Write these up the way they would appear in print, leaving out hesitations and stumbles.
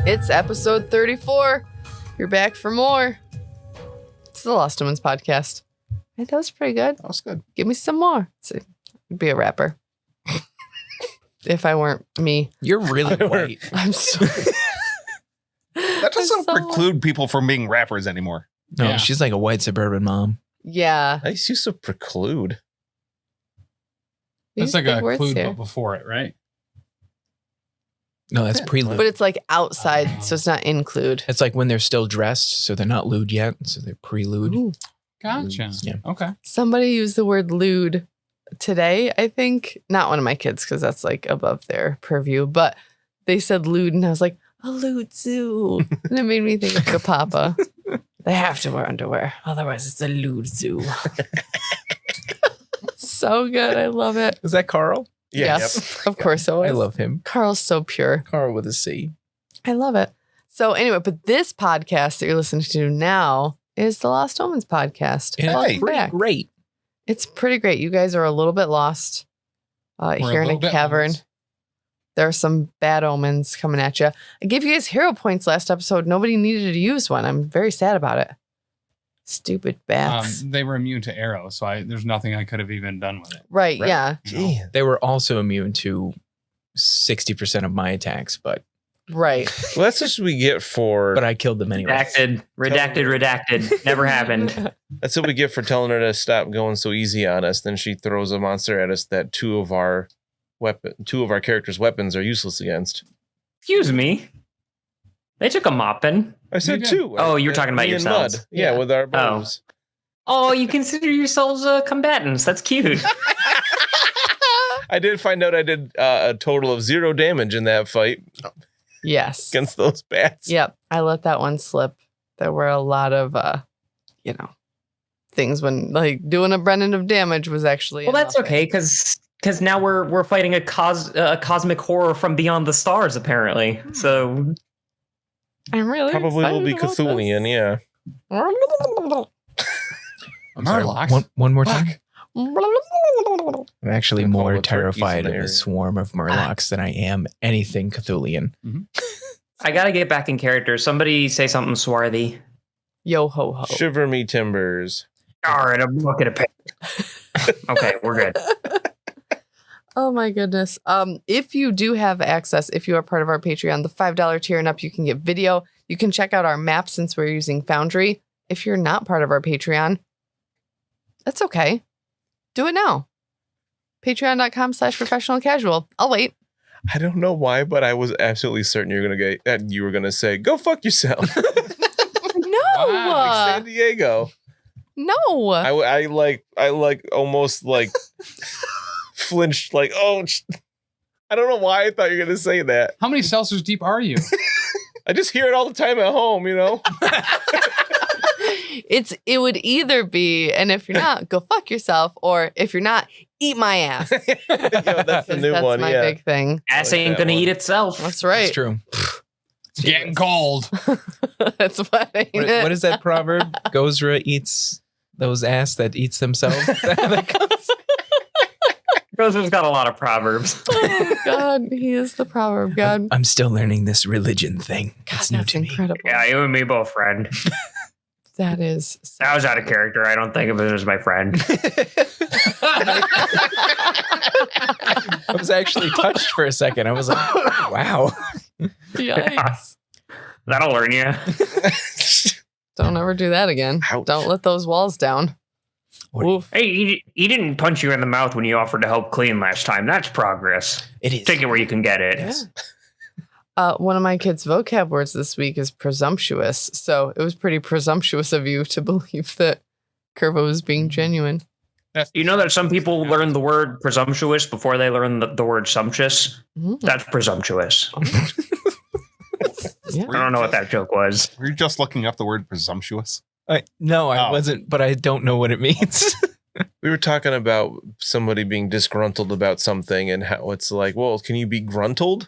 It's episode 34. You're back for more. It's the Lost Omens podcast. Hey, that was pretty good. That was good. Give me some more. I'd be a rapper. If I weren't me. You're really white. I'm so... That doesn't preclude people from being rappers anymore. No, she's like a white suburban mom. Yeah. Nice use of preclude. That's like a clue, but before it, right? No, that's prelude. But it's like outside, so it's not include. It's like when they're still dressed, so they're not lewd yet, so they're prelude. Ooh. Gotcha. Yeah. Okay. Somebody used the word lewd today, I think. Not one of my kids, because that's like above their purview, but they said lewd, and I was like, a lewd zoo. And it made me think of Kapapa. They have to wear underwear, otherwise it's a lewd zoo. So good. I love it. Is that Carl? Yeah, Yes, of course it was. I love him. Carl's so pure. Carl with a C. I love it. So anyway, but this podcast that you're listening to now is the Lost Omens podcast. And Welcome it's pretty back. great. It's pretty great. You guys are a little bit lost here in a cavern. There are some bad omens coming at you. I gave you guys hero points last episode. Nobody needed to use one. I'm very sad about it. Stupid bats. They were immune to arrows, so there's nothing I could have even done with it. Right, yeah. Damn. They were also immune to 60% of my attacks, but Right. Well, that's what we get for. I killed them anyway. Redacted. Never happened. That's what we get for telling her to stop going so easy on us. Then she throws a monster at us that two of our characters' weapons are useless against. Excuse me. They took a mopping. I said did. two. Oh, you're talking about Me and yourselves. Mud. Yeah, with our bows. Oh, you consider yourselves combatants. That's cute. I did find out I did a total of 0 damage in that fight Yes. against those bats. Yep. I let that one slip. There were a lot of, things when like doing a Brennen of damage was actually. Well, that's enough. okay because now we're fighting a cosmic horror from beyond the stars, apparently. So I'm really Probably will be excited about Cthulhian, yeah. I'm sorry, Murlocs? one more time. this. I'm actually They're called more the turkeys terrified in of the a area. swarm of Murlocs than I am anything Cthulian. I gotta get back in character. Somebody say something swarthy. Yo ho ho. Shiver me timbers. All right, I'm looking at paint. Okay, we're good. Oh my goodness. If you do have access, if you are part of our Patreon, the $5 tier and up, you can get video. You can check out our map since we're using Foundry. If you're not part of our Patreon, that's okay. Do it now. Patreon.com/professionalcasual. I'll wait. I don't know why, but I was absolutely certain you were gonna say, "Go fuck yourself." No. Wow, San Diego. No. I almost flinched. Like, oh, I don't know why I thought you were gonna say that. How many Celsius deep are you? I just hear it all the time at home, you know. It would either be, and if you're not, go fuck yourself, or if you're not, eat my ass. Yo, that's the new That's one. my Yeah. big thing. Ass like ain't that gonna one. eat itself. That's right. It's true. It's getting cold. That's what ain't it? What is that proverb? Gozra eats those ass that eats themselves. Rose's got a lot of proverbs. Oh God, he is the proverb god. I'm still learning this religion thing. God, It's new that's to me. incredible. Yeah, you and me both, friend. That is. So I was out of character. I don't think of it as my friend. I was actually touched for a second. I was like, wow. Yikes. That'll learn you. Don't ever do that again. Ouch. Don't let those walls down. Oof. Hey, he didn't punch you in the mouth when you offered to help clean last time. That's progress. It is. Take it where you can get it. Yeah. One of my kids' vocab words this week is presumptuous. So it was pretty presumptuous of you to believe that Kurva was being genuine. You know that some people learn the word presumptuous before they learn the word sumptuous? Mm. That's presumptuous. Yeah. I don't know what that joke was. Were you just looking up the word presumptuous? No, I Oh. wasn't, but I don't know what it means. We were talking about somebody being disgruntled about something and how it's like, well, can you be gruntled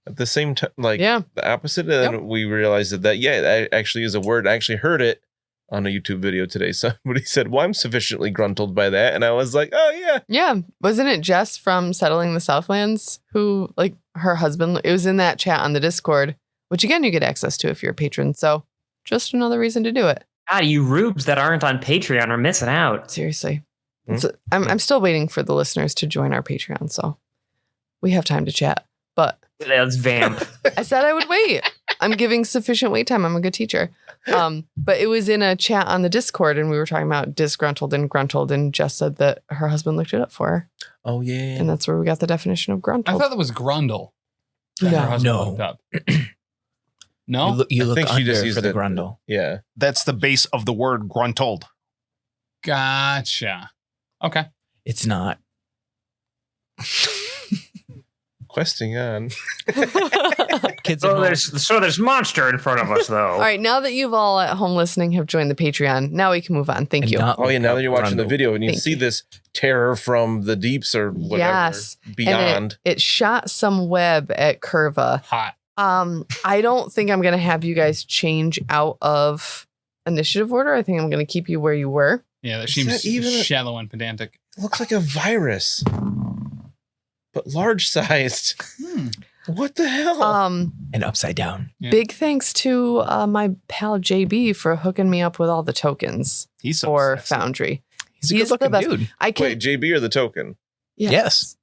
at the same time? Like Yeah. the opposite. And then we realized that actually is a word. I actually heard it on a YouTube video today. Somebody said, well, I'm sufficiently gruntled by that. And I was like, oh, yeah. Yeah. Wasn't it Jess from Settling the Southlands who, like, her husband, it was in that chat on the Discord which again, you get access to if you're a patron. So just another reason to do it. God, you rubes that aren't on Patreon are missing out. Seriously. I'm still waiting for the listeners to join our Patreon. So we have time to chat, but That's vamp. I said I would wait. I'm giving sufficient wait time. I'm a good teacher. But it was in a chat on the Discord and we were talking about disgruntled and gruntled, and Jess said that her husband looked it up for her. Oh yeah. And that's where we got the definition of gruntled. I thought that was grundle. that No. her husband No. looked up. No? You I look think she under just for used the it. grundle. Yeah. That's the base of the word gruntled. Gotcha. Okay. It's not. Questing on. Kids at home. There's monster in front of us though. All right, now that you've all at home listening have joined the Patreon, now we can move on. Thank And you. not Oh yeah, look now up that you're watching the grundle. video and you Thank see you. this terror from the deeps or whatever Yes. beyond. And it shot some web at Kurva. Hot. I don't think I'm gonna have you guys change out of initiative order. I think I'm gonna keep you where you were. Yeah, that Is seems that even a- shallow and pedantic. It looks like a virus, but large sized. What the hell? And upside down. Yeah. Big thanks to my pal JB for hooking me up with all the tokens He's so for sexy. Foundry. He's a He's good looking the best. dude. I can Wait, JB or the token? Yes.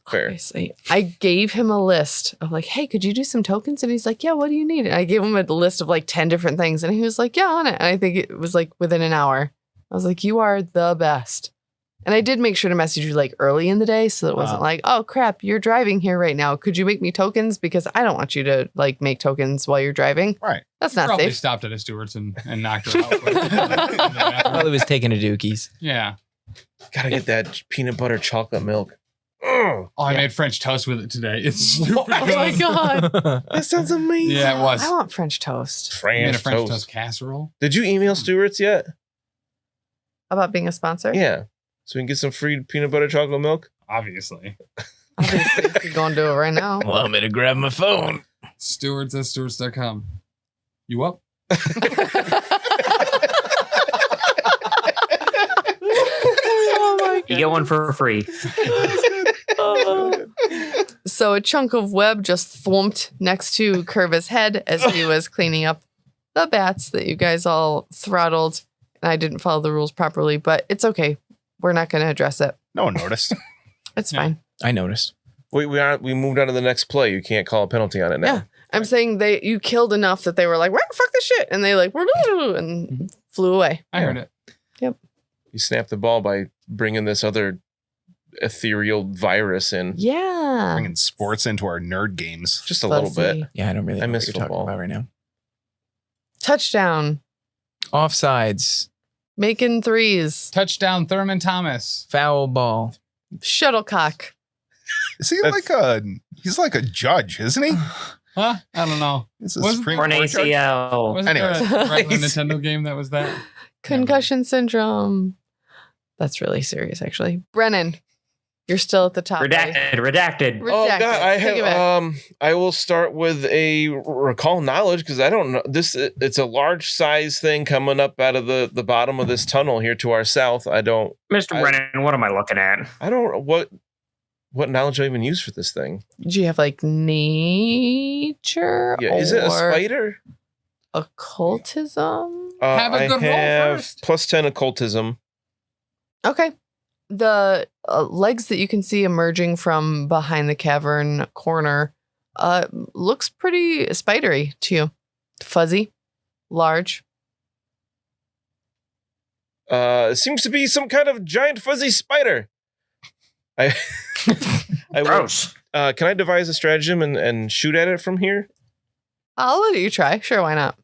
Fair. Obviously. I gave him a list of like, hey, could you do some tokens? And he's like, yeah, what do you need? And I gave him a list of like 10 different things. And he was like, yeah, on it. And I think it was like within an hour. I was like, you are the best. And I did make sure to message you like early in the day. So it wasn't like, oh crap, you're driving here right now. Could you make me tokens? Because I don't want you to like make tokens while you're driving. Right. That's not Probably safe. stopped at a Stewart's and knocked her out. While he was taking a dookies. Yeah. Gotta get that peanut butter chocolate milk. Ugh, Oh, I made French toast with it today. It's super Oh my good. God. that sounds amazing. Yeah, it was. I want French toast. I made a French French toast. toast casserole. Did you email Stewart's yet? About being a sponsor? Yeah. So we can get some free peanut butter chocolate milk. Obviously. Obviously, we could go and do it right now. Well, I'm going to grab my phone. Stewards at stewards.com. You up? Oh my You get one for free. So a chunk of web just thumped next to Kurva's head as he was cleaning up the bats that you guys all throttled. And I didn't follow the rules properly, but it's okay. We're not going to address it. No one noticed. It's Yeah. fine. I noticed. We moved on to the next play. You can't call a penalty on it now. Yeah. I'm saying you killed enough that they were like, fuck this shit. And they like, and flew away. I heard it. You snapped the ball by bringing this other ethereal virus in Yeah. Bringing sports into our nerd games. just a little bit. Fuzzy. Yeah, I don't really I know miss what you're talking football. about right now. Touchdown. Offsides. Making threes. Touchdown, Thurman Thomas. Foul ball. Shuttlecock. Is he That's- he's like a judge, isn't he? Huh? I don't know. He's a Wasn't- Supreme Or an Court judge? ACL. Wasn't there Anyways. a regular Nintendo game that was that? Concussion syndrome. That's really serious, actually. Brennan, you're still at the top. buddy. Redacted. Oh Redacted. God, I Take it back. have. I will start with a recall knowledge because I don't know this. It's a large size thing coming up out of the bottom of this tunnel here to our south. Mr. Brennan, what am I looking at? I don't know what knowledge I even use for this thing. Do you have like nature? Yeah, is it a or spider? Occultism? Have a I good roll have first. +10 occultism. Okay. The legs that you can see emerging from behind the cavern corner looks pretty spidery to you. Fuzzy, large. It seems to be some kind of giant fuzzy spider. I will, Gross. can I devise a stratagem and shoot at it from here? I'll let you try. Sure, why not?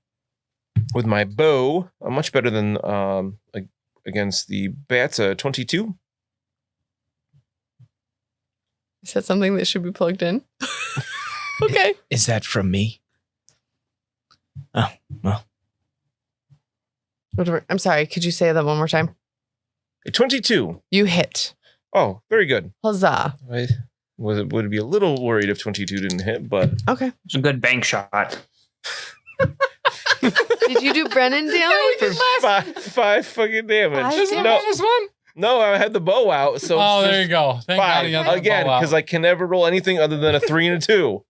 With my bow, I'm much better than against the bats. 22. Is that something that should be plugged in? Okay. Is that from me? Oh, well. Whatever. I'm sorry. Could you say that one more time? A 22. You hit. Oh, very good. Huzzah. I would be a little worried if 22 didn't hit, but Okay. It's a good bank shot. Did you do Brennan damage? for five fucking damage. Five Isn't damage? that just one? No, I had the bow out, so Oh, it's there you go. Thank God five you had the again ball out. because I can never roll anything other than a 3 and a 2.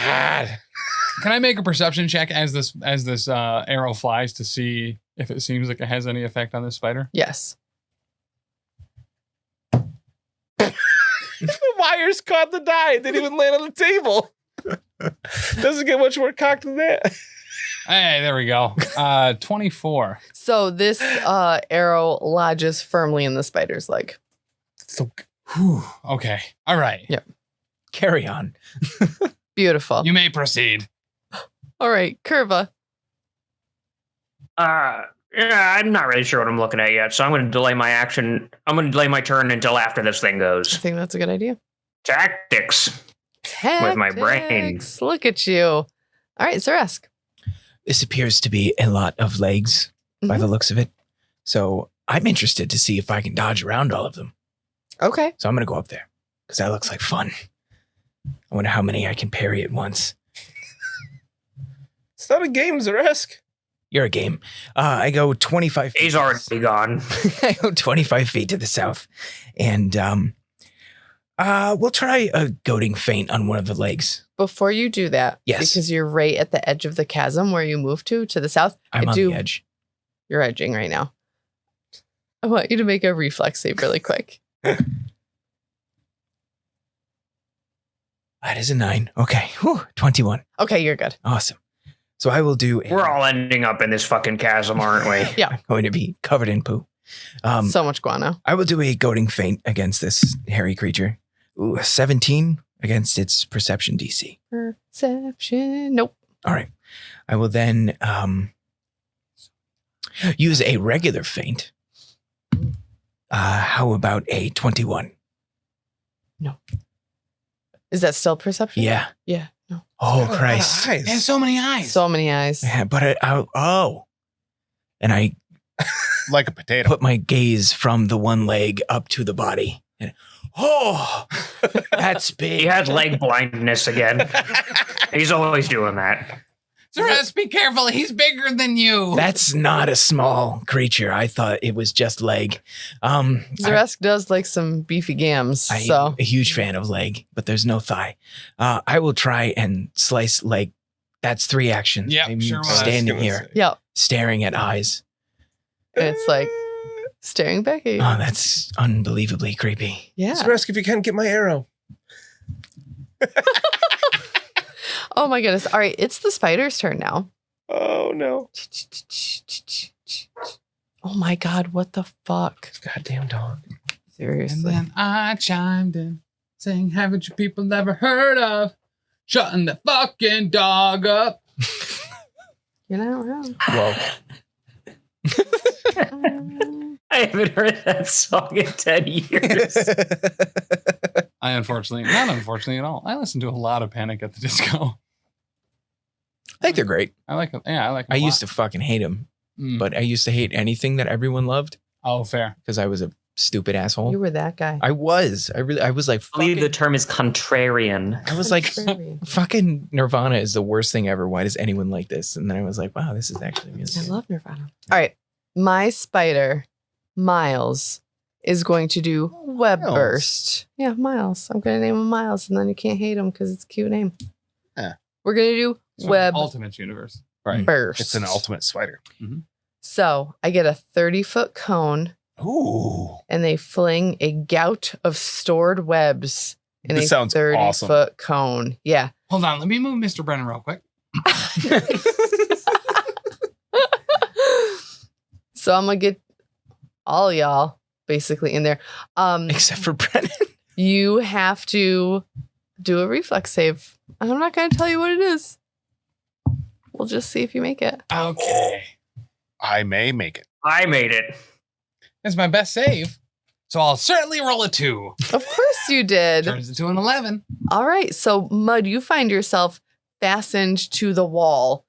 God, Can I make a perception check as this arrow flies to see if it seems like it has any effect on this spider? Yes. The wires caught the die. It didn't even land on the table. Doesn't get much more cocked than that. Hey, there we go. 24. So this arrow lodges firmly in the spider's leg. So Whew. Okay. All right. Yep. Carry on. Beautiful. You may proceed. All right, Kurva. Yeah, I'm not really sure what I'm looking at yet, so I'm going to delay my action. I'm going to delay my turn until after this thing I goes. think that's a good idea. Tactics. With my brain. Tactics. Look at you. All right, Xa'Reske. This appears to be a lot of legs by the looks of it. So I'm interested to see if I can dodge around all of them. Okay. So I'm going to go up there because that looks like fun. I wonder how many I can parry at once. it's not a game, Xa'Reske. You're a game. I go 25 feet. He's already gone. I go 25 feet to the south. And we'll try a goading feint on one of the legs. Before you do that, Yes. because you're right at the edge of the chasm where you move to the south. I'm on the edge. You're edging right now. I want you to make a reflex save really quick. That is a 9. Okay. Whew, 21. Okay, you're good. Awesome. So I will do. We're all ending up in this fucking chasm, aren't we? Yeah. I'm going to be covered in poo. So much guano. I will do a goading feint against this hairy creature. Ooh, a 17 against its perception DC. Perception. Nope. All right. I will then use a regular feint. How about a 21? Is that still perception? Yeah. Yeah. No. Oh, Christ. It has so many eyes. So many eyes. Yeah, but and I Like a potato. put my gaze from the one leg up to the body. And, that's big. He had leg blindness again. He's always doing that. Xa'Reske, be careful. He's bigger than you. That's not a small creature. I thought it was just leg. Xa'Reske does like some beefy gams. I'm So a huge fan of leg, but there's no thigh. I will try and slice leg. That's 3 actions. Yep, I'm sure was. standing here, yeah. staring at eyes. And it's like staring back at you. Oh, that's unbelievably creepy. Yeah. Xa'Reske, if you can, get my arrow. Oh my goodness. All right, it's the spider's turn now. Oh, no. Oh my god, what the fuck? Goddamn dog. And Seriously. then I chimed in, saying, haven't you people ever heard of shutting the fucking dog up? You're not wrong. Whoa. I haven't heard that song in 10 years. Not unfortunately at all. I listen to a lot of Panic at the Disco. I think they're great. I like it. Yeah, I like it. I used to fucking hate them, but I used to hate anything that everyone loved Oh, fair. because I was a stupid asshole. You were that guy. I was like, I believe the fucking, term is contrarian. I was like, Contrarian. fucking Nirvana is the worst thing ever. Why does anyone like this? And then I was like, wow, this is actually I music. love Nirvana. All right. My spider, Miles, is going to do web Miles. burst. Yeah, Miles. I'm going to name him Miles, and then you can't hate him because it's a cute name. Yeah. We're going to do So web Ultimate Universe. Right. burst. It's an ultimate spider. So I get a 30-foot cone, Ooh. and they fling a gout of stored webs in This a sounds 30-foot cone. Yeah. Hold on. Let me move Mr. Brennen real quick. So I'm going to get all y'all basically in there. Except for Brennan. You have to do a reflex save. I'm not going to tell you what it is. We'll just see if you make it. Okay. I may make it. I made it. That's my best save. So I'll certainly roll a 2. Of course you did. Turns into an 11. All right. So, Mud, you find yourself fastened to the wall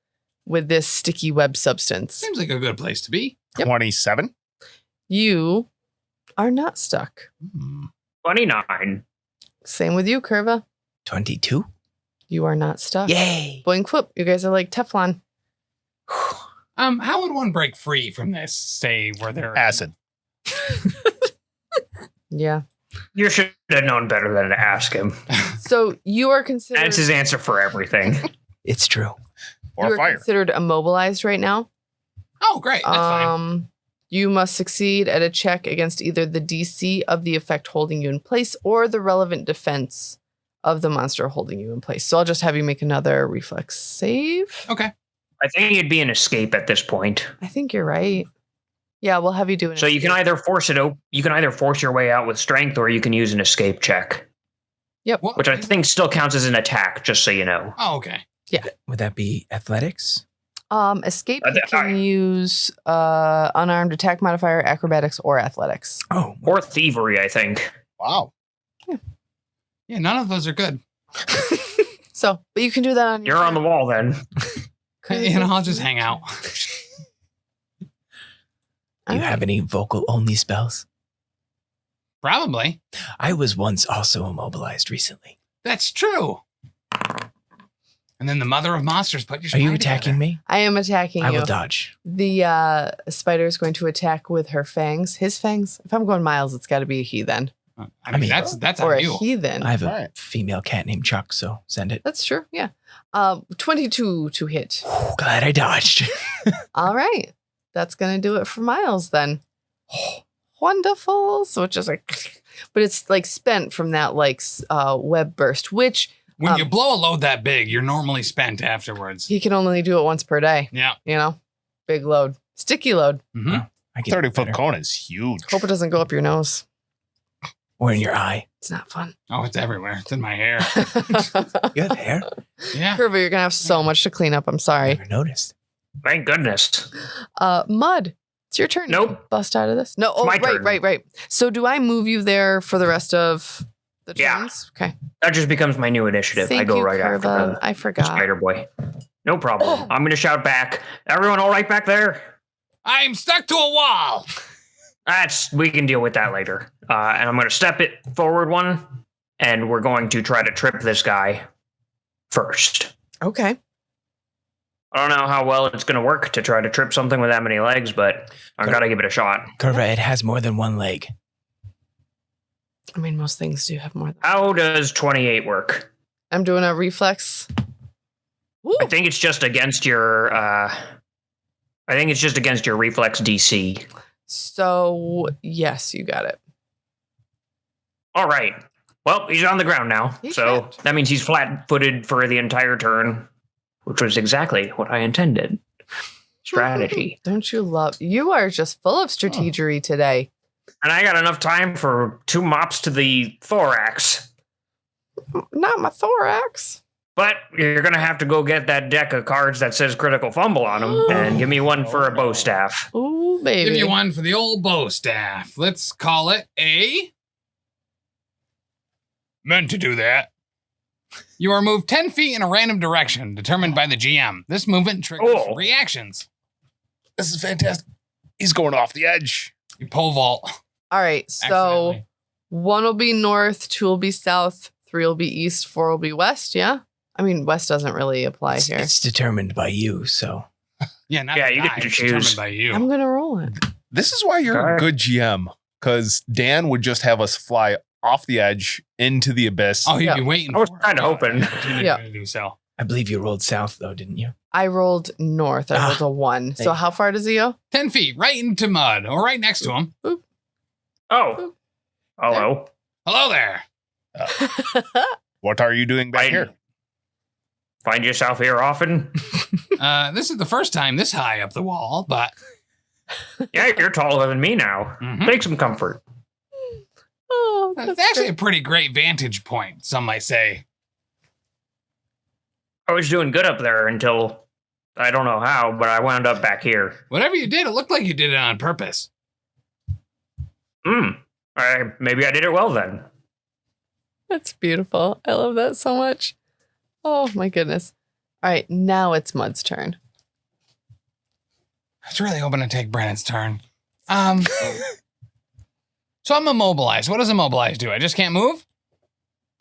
with this sticky web substance. Seems like a good place to be. Yep. 27. You are not stuck. 29. Same with you, Kurva. 22. You are not stuck. Yay. Boing flip. You guys are like Teflon. How would one break free from this? Say where they're Acid. Yeah. You should have known better than to ask him. So you are considered. That's his answer for everything. It's true. Or you are fire. considered immobilized right now. Oh, great. That's fine. You must succeed at a check against either the DC of the effect holding you in place or the relevant defense of the monster holding you in place. So I'll just have you make another reflex save. Okay. I think it'd be an escape at this point. I think you're right. Yeah, we'll have you do it. So you can either force your way out with strength, or you can use an escape check, What? which I think still counts as an attack. Just so you know. Oh, okay. Would that be athletics? Escape, you can use unarmed attack modifier, acrobatics, or athletics. Oh, Or thievery, I think. Wow. Yeah, none of those are good. So, but you can do that on your You're on the wall then. I'll just hang out. do you have any vocal only spells? Probably. I was once also immobilized recently. That's true. And then the mother of monsters put your Are you spine attacking together. me? I am attacking I you. will dodge. The spider is going to attack with her fangs. His fangs. If I'm going miles, it's got to be a he then, I mean, that's or on a you. heathen. I have a Alright. female cat named Chuck, so send it. That's true. Yeah. 22 to hit. Glad I dodged. All right. That's going to do it for Miles then. Wonderful. So it's just like, but it's like spent from that like web burst, which When you blow a load that big, you're normally spent afterwards. he can only do it once per day. Yeah. You know, big load, sticky load. Mm-hmm. I get 30-foot better. cone is huge. Hope it doesn't go up your nose. Or in your eye. It's not fun. Oh, it's everywhere. It's in my hair. You have hair? Yeah. Kurva, you're going to have so much to clean up. I'm sorry. Never noticed. Thank goodness. Mud, it's your turn. You Nope. can bust out of this. No. Oh, my right, turn. right. So do I move you there for the rest of the Yeah. turns? Okay. That just becomes my new initiative. Thank I go you, right Kurva. after I the forgot. Spider Boy. No problem. I'm going to shout back. Everyone all right back there? I'm stuck to a wall. We can deal with that later. And I'm going to step it forward one, and we're going to try to trip this guy first. Okay. I don't know how well it's going to work to try to trip something with that many legs, but I've got to give it a shot. Kurva, it has more than one leg. I mean, most things do have more than How does 28 work? I'm doing a reflex. Ooh. I think it's just against your reflex DC. So, yes, you got it. All right. Well, he's on the ground now. He's So trapped. that means he's flat-footed for the entire turn, which was exactly what I intended. Strategy. Don't you love? You are just full of strategery today. And I got enough time for 2 mops to the thorax. Not my thorax. But you're going to have to go get that deck of cards that says critical fumble on them and give me one for a bow staff. Ooh, baby. Give you one for the old bow staff. Let's call it a. Meant to do that. You are moved 10 feet in a random direction determined by the GM. This movement triggers Oh. reactions. This is fantastic. He's going off the edge. You pole vault. All right. So Accidentally. 1 will be north, 2 will be south, 3 will be east, 4 will be west. Yeah. I mean, west doesn't really apply here. It's determined by you, so. Yeah, not Yeah, the you get die, to it's choose. determined by you. I'm going to roll it. This is why you're a Okay. good GM, because Dan would just have us fly off the edge into the abyss. Oh, he'd Yeah. be waiting I was for it. kinda hoping. Opportunity Yeah. to do so. I believe you rolled south, though, didn't you? I rolled north. I rolled a 1. So Thank how far does he go? 10 feet right into mud or right next to him. Oh. Hello. Hello there. What are you doing back Fine. here? Find yourself here often? This is the first time this high up the wall, but Yeah, you're taller than me now. Mhm. Take some comfort. Oh, it's actually a pretty great vantage point, some might say. I was doing good up there until I don't know how, but I wound up back here. Whatever you did, it looked like you did it on purpose. Maybe I did it well then. That's beautiful. I love that so much. Oh my goodness. All right, now it's Mud's turn. I was really hoping to take Brennan's turn. So I'm immobilized. What does immobilized do? I just can't move?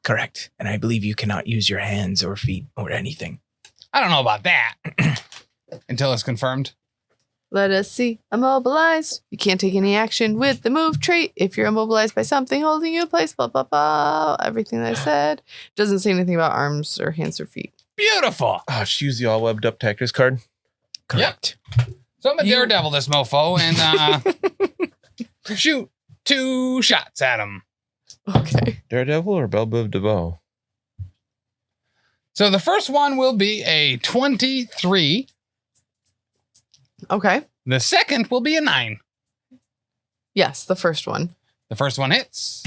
Correct. And I believe you cannot use your hands or feet or anything. I don't know about that. Until it's confirmed. Let us see. Immobilized. You can't take any action with the move trait if you're immobilized by something holding you in place. Blah, blah, blah. Everything that I said. Doesn't say anything about arms or hands or feet. Beautiful. Oh, just use the all webbed up Tactics card. Correct. So I'm a daredevil, this mofo, and shoot 2 shots at him. Okay. Daredevil or Belle Biv DeVoe? So the first one will be a 23. Okay. The second will be a 9. Yes, the first one. The first one hits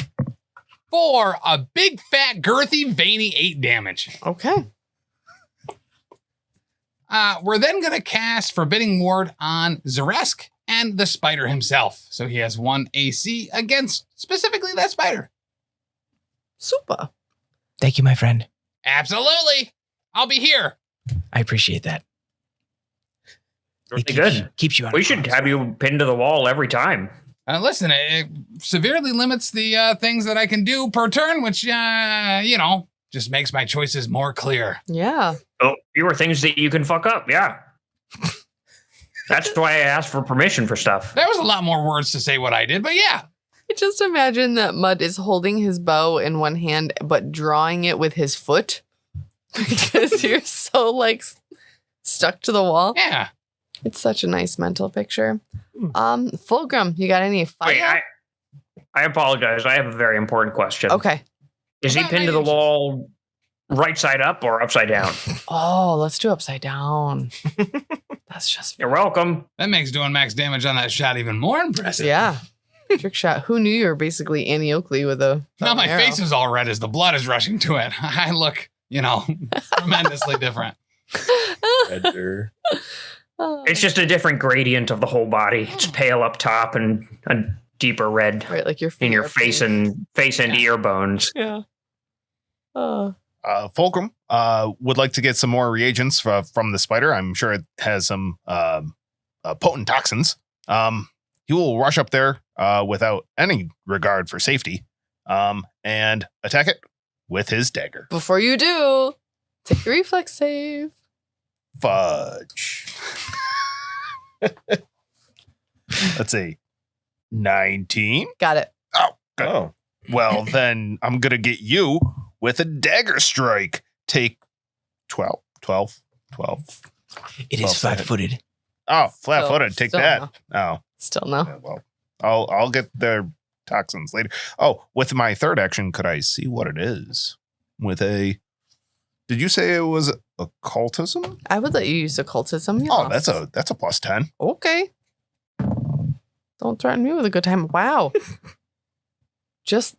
for a big, fat, girthy, veiny 8 damage. Okay. We're then going to cast Forbidding Ward on Xa'Reske and the spider himself. So he has 1 AC against specifically that spider. Super. Thank you, my friend. Absolutely. I'll be here. I appreciate that. Really It good. Keeps you on. We should have you pinned to the wall every time. Listen, it severely limits the things that I can do per turn, which, just makes my choices more clear. Yeah. Oh, fewer things that you can fuck up. Yeah. That's why I asked for permission for stuff. There was a lot more words to say what I did, but yeah. I just imagine that Mud is holding his bow in one hand, but drawing it with his foot because you're so stuck to the wall. Yeah. It's such a nice mental picture. Fulgrim, you got any fire? Wait, I apologize. I have a very important question. Okay. Is he pinned to the wall right side up or upside down? Oh, let's do upside down. That's just You're welcome. That makes doing max damage on that shot even more impressive. yeah. Trick shot. Who knew you were basically Annie Oakley with a Now my arrow? face is all red as the blood is rushing to it. I look, tremendously different. Edgar. Oh. It's just a different gradient of the whole body. It's pale up top and a deeper red Right, like your in your feet are face pink. and ear bones. Yeah. Oh. Fulgrim would like to get some more reagents from the spider. I'm sure it has some potent toxins. He will rush up there without any regard for safety and attack it with his dagger. Before you do, take a reflex save. Fudge. Let's see. 19. Got it. Oh, good. Oh. Well, then I'm going to get you with a dagger strike. Take 12. It is Well, flat-footed. Oh, flat-footed. Take Still that. no. Oh, Still no. yeah, well, I'll get their toxins later. Oh, with my third action, could I see what it is? With a... Did you say it was occultism? I would let you use occultism. Oh, yes. that's a plus 10. Okay. Don't threaten me with a good time. Wow. Just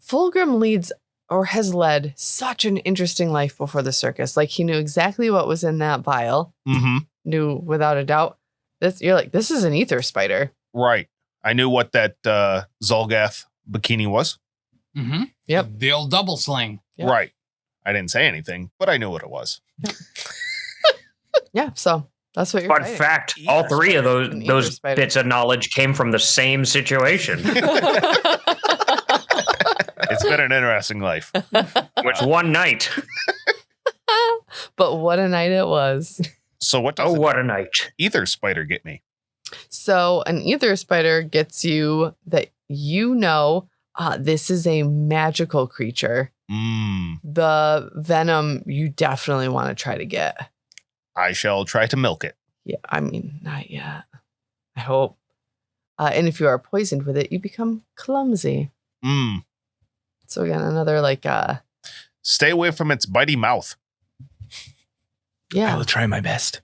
Fulgrim leads or has led such an interesting life before the circus. Like he knew exactly what was in that vial. Mm-hmm. Knew without a doubt. You're like, this is an ether spider. Right. I knew what that Zolgath bikini was. Mm-hmm. Yep. The old double sling. Yep. Right. I didn't say anything, but I knew what it was. Yeah. So that's what you're Fun fighting. fact, all three of An ether those spider. bits of knowledge came from the same situation. It's been an interesting life. Which one night. But what a night it was. So what does Oh, the what a night. ether spider get me? So an ether spider gets you that this is a magical creature. The venom you definitely want to try to get. I shall try to milk it. Yeah, I mean, not yet. I hope. And if you are poisoned with it, you become clumsy. So again, another Stay away from its bitey mouth. I yeah. will try my best.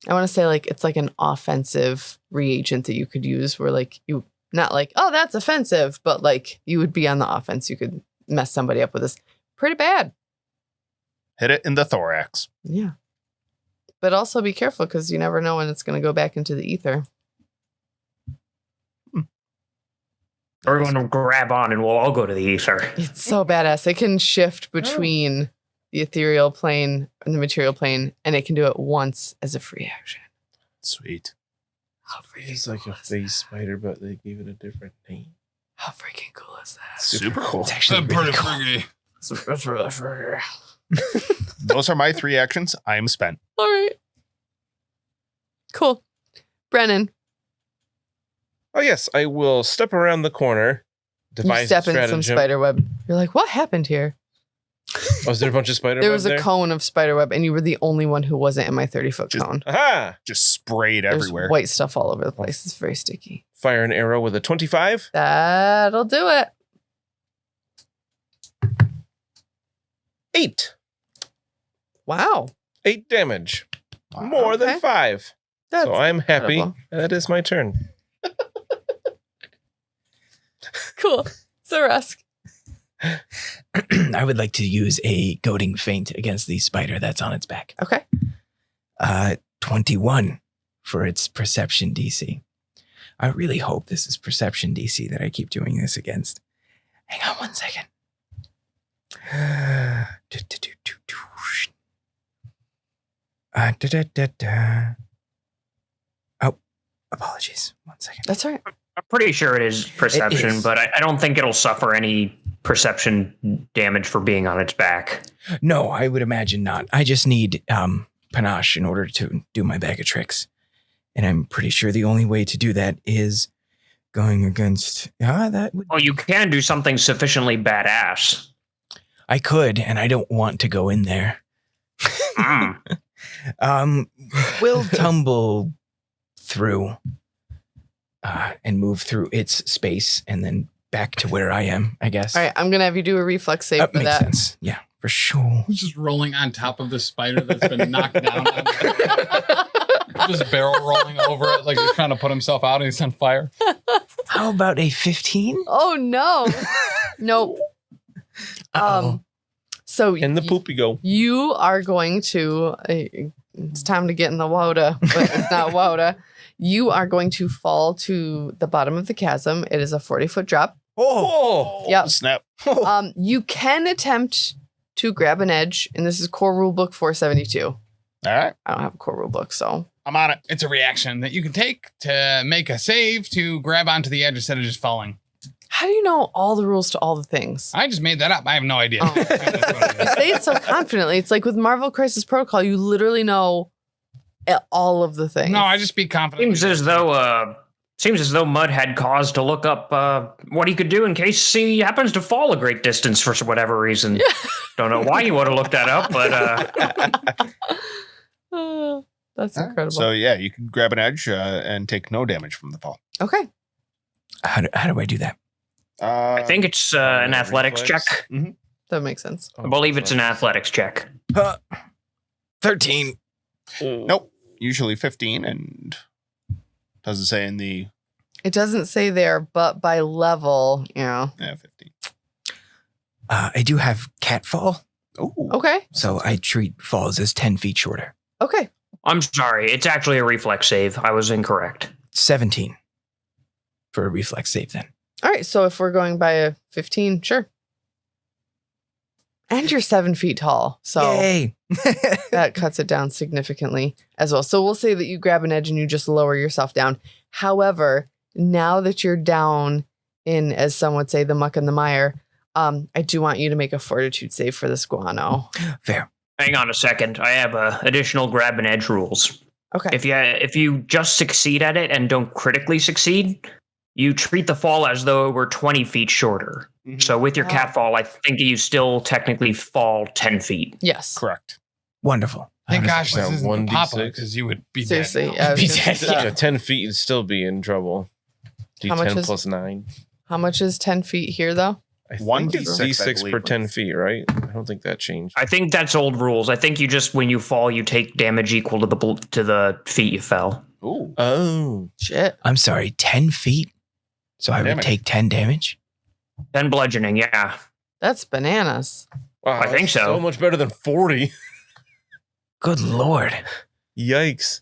I want to say it's like an offensive reagent that you could use where you not oh, that's offensive, but you would be on the offense. You could mess somebody up with this pretty bad. Hit it in the thorax. Yeah. But also be careful because you never know when it's going to go back into the ether. We're going to grab on and we'll all go to the ether. It's so badass. It can shift between the ethereal plane and the material plane, and it can do it once as a free action. Sweet. How freaking It's like cool a is face spider, but they gave it a different name. that? How freaking cool is that? Super cool. It's actually really cool. Pretty freaky. Those are my 3 actions. I am spent. All right. Cool. Brennen, Oh, yes. I will step around the corner. you Devise step a in some stratagem. spider web. You're like, what happened here? Was there a bunch of spider There web was a there? cone of spider web, and you were the only one who wasn't in my 30-foot Just- cone. Aha! Just sprayed There's everywhere. white stuff all over the place. It's very sticky. Fire an arrow with a 25. That'll do it. 8. Wow. 8 damage. Wow. More Okay. than 5. That's So I'm happy. incredible. That is my turn. Cool. Xa'Reske. I would like to use a goading feint against the spider that's on its back. Okay. 21 for its perception DC. I really hope this is perception DC that I keep doing this against. Hang on 1 second. Oh, apologies. 1 second. That's all right. I'm pretty sure it is perception, is. but I don't think it'll suffer any perception damage for being on its back. No, I would imagine not. I just need panache in order to do my bag of tricks. And I'm pretty sure the only way to do that is going against that would Well, you can do something sufficiently badass. I could, and I don't want to go in there. Mm. We'll tumble through and move through its space and then back to where I am, I guess. All right. I'm going to have you do a reflex save That for makes that. sense. Yeah, for sure. He's just rolling on top of the spider that's been knocked down. Just barrel rolling over it like he's trying to put himself out and he's on fire. How about a 15? Oh, no. Nope. Uh-oh. So In the poop you go. you are going to, it's time to get in the water, but it's not water. You are going to fall to the bottom of the chasm. It is a 40-foot drop. Oh! Yep. Snap. You can attempt to grab an edge, and this is core rule book 472. All right. I don't have a core rule book, so. I'm on it. It's a reaction that you can take to make a save to grab onto the edge instead of just falling. How do you know all the rules to all the things? I just made that up. I have no idea. Oh. That's what it You is. say it so confidently. It's like with Marvel Crisis Protocol, you literally know all of the things. No, I just be confident. Seems as though Mud had cause to look up what he could do in case he happens to fall a great distance for whatever reason. Don't know why he would have looked that up, but That's All right. incredible. So yeah, you can grab an edge and take no damage from the fall. Okay. How do I do that? I think it's an athletics reflex. check. That makes sense. I believe it's an athletics check. 13. Nope. Usually 15, and doesn't say in the It doesn't say there, but by level, 15. I do have cat fall, Oh, Okay. so I treat falls as 10 feet shorter. Okay. I'm sorry, it's actually a reflex save. I was incorrect. 17 for a reflex save then. All right. So if we're going by a 15, sure. And you're 7 feet tall. So Yay. that cuts it down significantly as well. So we'll say that you grab an edge and you just lower yourself down. However, now that you're down in, as some would say, the muck and the mire, I do want you to make a fortitude save for this guano. Fair. Hang on a second. I have additional grab and edge rules. Okay. If you just succeed at it and don't critically succeed, you treat the fall as though it were 20 feet shorter. Mhm. So with your Wow. cat fall, I think you still technically fall 10 feet. Yes. correct. Wonderful. Thank How gosh does this that isn't 1d6? Papa because you would be Seriously. dead. Yeah, I was Be gonna dead, say yeah. that. 10 feet, you'd still be in trouble. How much D10 is- plus 9. How much is 10 feet here, though? I think 1d6, I D6 per believe. 10 feet, right? I don't think that changed. I think that's old rules. I think you just, when you fall, you take damage equal to the feet you fell. Ooh. Oh. Shit. I'm sorry, 10 feet? So I would Damage. take 10 damage? 10 bludgeoning, yeah. That's bananas. Wow, I think that's so. So much better than 40. Good Lord. Yikes.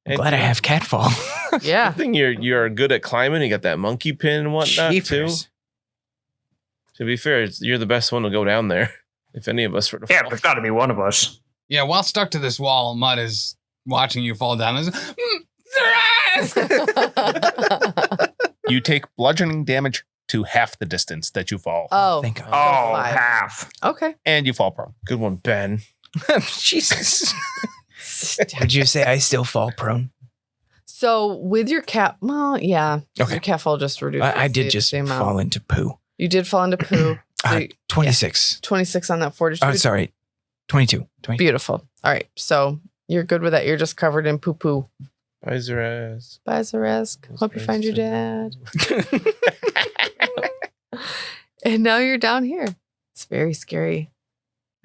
I'm glad I have cat fall. Yeah. I think you're good at climbing. You got that monkey pin and whatnot Jeepers. too. To be fair, you're the best one to go down there. If any of us were to Yeah, fall. there's got to be one of us. Yeah, while stuck to this wall, Mud is watching you fall down. Xa'Reske! You take bludgeoning damage to half the distance that you fall, Oh. Thank God. Oh, 5. half. Okay. and you fall prone. Good one, Ben. Jesus. Would you say I still fall prone? So with your cat, well, yeah. Okay. Your cat fall just reduced. I the did just same amount. fall into poo. You did fall into poo. So 26. 26 on that fortitude. Oh, sorry. 22. Beautiful. All right. So you're good with that. You're just covered in poo poo. Bye, Xa'Reske. Bye, Xa'Reske. Hope you find your dad. And now you're down here. It's very scary.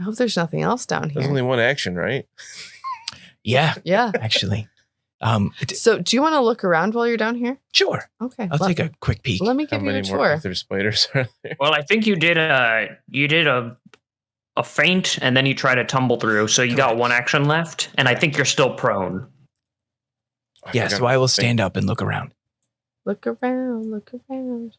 I hope there's nothing else down There's here. only one action, right? Yeah, Yeah. actually. So do you want to look around while you're down here? Sure. Okay. I'll take a quick peek. Let me How give you a many more tour. ether spiders are there? Well, I think you did a feint, and then you try to tumble through. So you got Correct. one action left, and I think you're still prone. Yeah, so I will stand up and look around. Look around. Look around.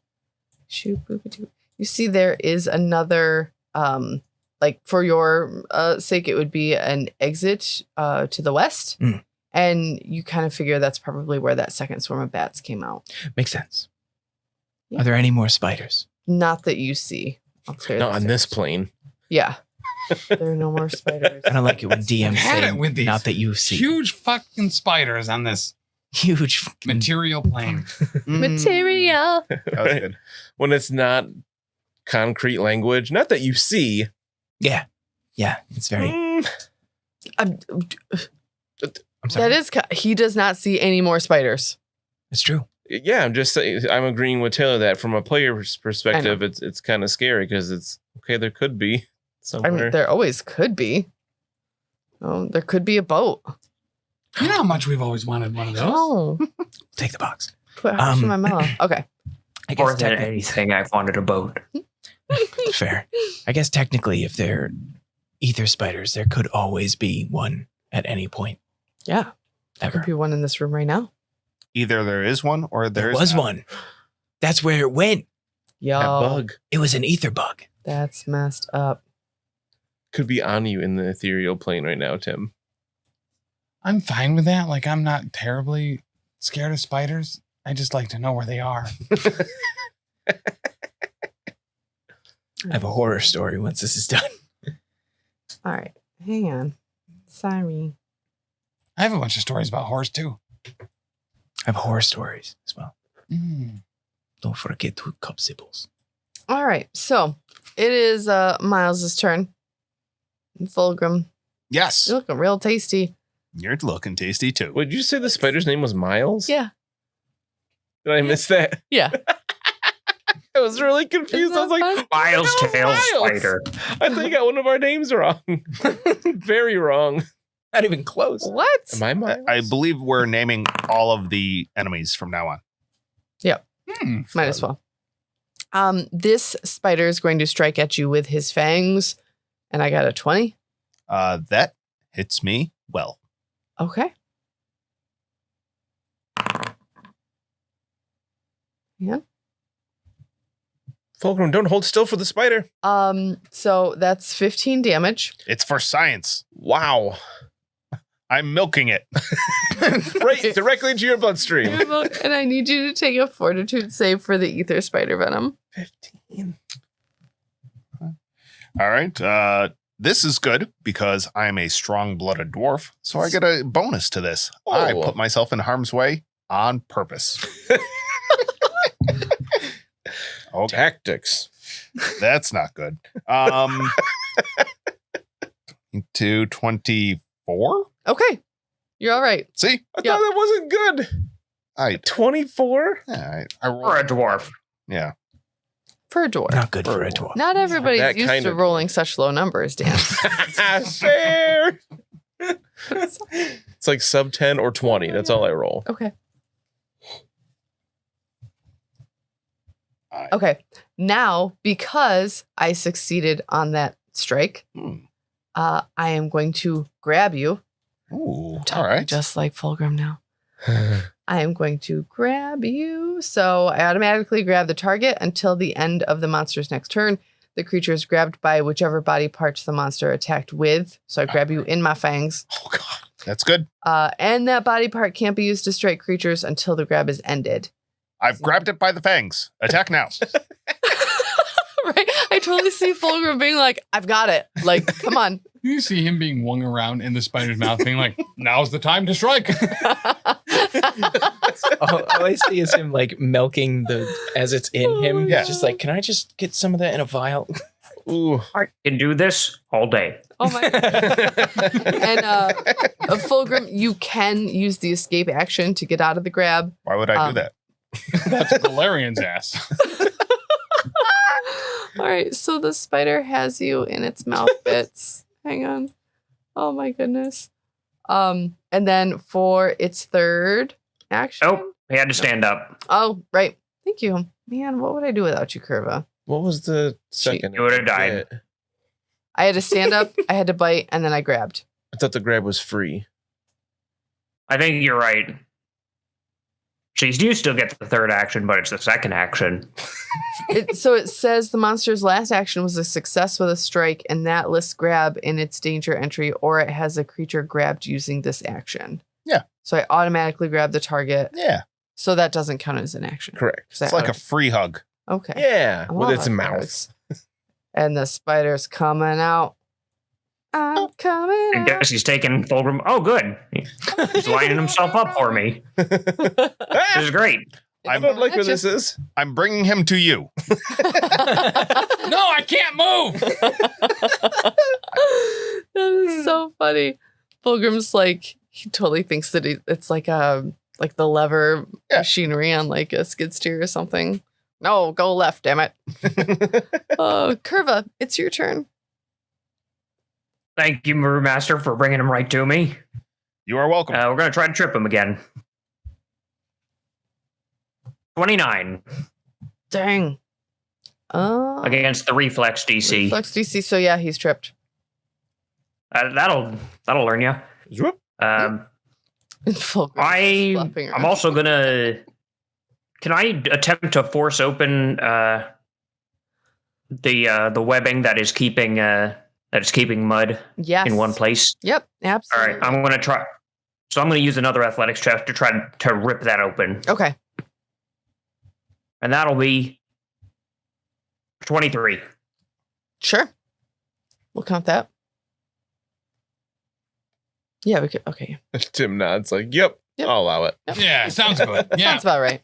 Shoot, boop, doo. You see, there is another. Like for your sake, it would be an exit to the west. Mm. And you kind of figure that's probably where that second swarm of bats came out. Makes sense. Yeah. Are there any more spiders? Not that you see. I'll clear Not the on this stairs. plane. Yeah. There are no more spiders. I don't like it when DMs Had say, it with these not that you see. Huge fucking spiders on this Huge. fucking- material plane. Material. That was good. When it's not concrete language, not that you see. Yeah. Yeah. It's very. Mm, Um, I'm sorry. that is. He does not see any more spiders. It's true. yeah, I'm just saying. I'm agreeing with Taylor that from a player's perspective, it's kind of scary because it's okay. There could be I somewhere. mean, there always could be. Oh, there could be a boat. You know how much we've always wanted one of those? Oh, Take the box. put hearts in my Um, mouth. Okay. I More guess than technically, anything, I've wanted a boat. fair. I guess technically, if they're ether spiders, there could always be one at any point. Yeah. There Ever. could be one in this room right now. Either there is one or There there's was not. one. That's where it went. Yo, that bug It was an ether bug. that's messed up. could be on you in the ethereal plane right now, Tim. I'm fine with that. Like, I'm not terribly scared of spiders. I just like to know where they are. I have a horror story once this is done. All right. Hang on. Sorry. I have a bunch of stories about horse too. I have horror stories as well. Mm. Don't forget to cupsicles. All right. So it is Miles's turn. Fulgrim, Yes. you're looking real tasty. You're looking tasty too. Would you say the spider's name was Miles? Yeah. Did I miss that? Yeah. I was really confused. I was like, Isn't Miles "What the tail hell's Miles?" spider. I think I got one of our names wrong. Very wrong. Not even close. What? Am I Miles? I believe we're naming all of the enemies from now on. Hmm. Might as well. This spider is going to strike at you with his fangs, and I got a 20. That hits me well. Okay. Yeah. Fulgrim, don't hold still for the spider. So that's 15 damage. It's for science. Wow. I'm milking it. Right directly into your bloodstream. And I need you to take a fortitude save for the ether spider venom. 15. All right. This is good because I'm a strong-blooded dwarf, so I get a bonus to this. I Oh. put myself in harm's way on purpose. Okay, Tactics. that's not good. To 24. Okay. You're all right. See, I Yep. thought that wasn't good. I 24? rolled For a dwarf. Yeah. For a dwarf. Not good for a dwarf. Not everybody's That used kind to of- rolling such low numbers, Dan. Fair. It's like sub 10 or 20. That's all I roll. Okay. Okay. Now, because I succeeded on that strike, Hmm. I am going to grab you. Ooh, all right. Just like Fulgrim now. I am going to grab you. So I automatically grab the target until the end of the monster's next turn. The creature is grabbed by whichever body parts the monster attacked with. So I grab you in my fangs. Oh god, that's good. And that body part can't be used to strike creatures until the grab is ended. I've grabbed it by the fangs. Attack now. Right? I totally see Fulgrim being like, I've got it. Like, come on. You see him being wung around in the spider's mouth, being like, now's the time to strike. all I see is him like milking the as it's in him. Yeah. He's just like, can I just get some of that in a vial? Ooh. I can do this all day. Oh my And Fulgrim, you can use the escape action to get out of the grab. Why would I do that? That's Valerian's ass. All right, so the spider has you in its mouth bits. Hang on. Oh my goodness. And then for its third action. Oh, he had to stand up. Oh, right. Thank you. Man, what would I do without you, Kurva? What was the second? You would have died. I had to stand up, I had to bite, and then I grabbed. I thought the grab was free. I think you're right. So you do still get the third action, but it's the second action. So it says the monster's last action was a success with a strike, and that lists grab in its danger entry, or it has a creature grabbed using this action. Yeah. So I automatically grab the target. Yeah. So that doesn't count as an action. Correct. It's like a free hug. Okay. Yeah, I'm with all its about mouth. cards. And the spider's coming out. I'm coming I out. guess he's taking Fulgrim. Oh, good. He's lining himself up for me. This is great. I don't like where this is. I'm bringing him to you. No, I can't move. That is so funny. Fulgrim's like, he totally thinks that it's like the lever machinery on like a skid steer or something. No, go left, damn it. Oh, Kurva, it's your turn. Thank you, Master, for bringing him right to me. You are welcome. We're going to try to trip him again. 29 Dang. against the reflex DC. Reflex DC, so yeah, he's tripped. That'll learn you. Fulgrim's flopping around. I'm also gonna. Can I attempt to force open the webbing that is keeping mud Yes. in one place? Yep, All absolutely. right, I'm gonna try. So I'm gonna use another athletics check to try to rip that open, Okay. and that'll be 23. Sure. We'll count that. Yeah, we could. Okay. Tim nods like, yep, Yep. I'll allow it. Yeah, sounds good. Yeah. Sounds about right.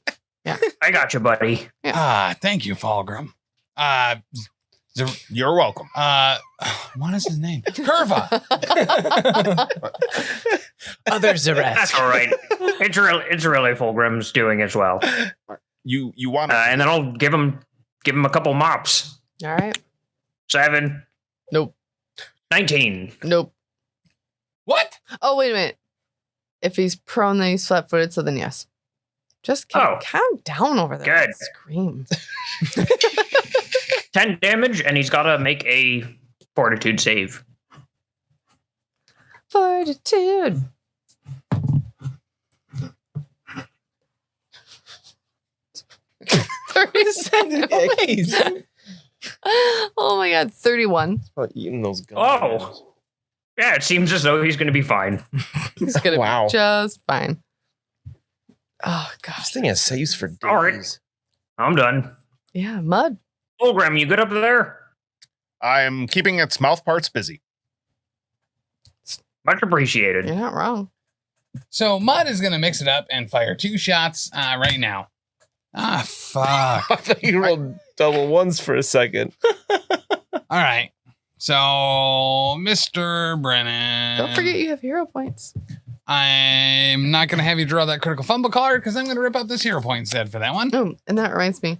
I got you, buddy. Thank you, Fulgrim. You're welcome. What is his name? Kurva. Other Xa'Reske. That's all right. It's really Fulgrim's doing as well. You want to And then I'll give him a couple mops. All right. 7. Nope. 19. Nope. What? Oh, wait a minute. If he's prone, then he's flat-footed, so then yes. Just calm down over there. Good. Scream. 10 damage, and he's got to make a fortitude save. Fortitude. Oh my god, 31. About eating those gum. Oh. Yeah, it seems as though he's going to be fine. He's gonna Wow. be just fine. Oh This gosh. thing has saves for days. All right. I'm done. Yeah, mud. Fulgrim, you good up there? I'm keeping its mouth parts busy. Much appreciated. You're not wrong. So Mud is gonna mix it up and fire 2 shots right now. Ah, fuck. I thought you rolled double ones for a second. All right. So, Mr. Brennen. Don't forget you have hero points. I'm not going to have you draw that critical fumble card because I'm going to rip out this hero point instead for that one. Oh, and that reminds me.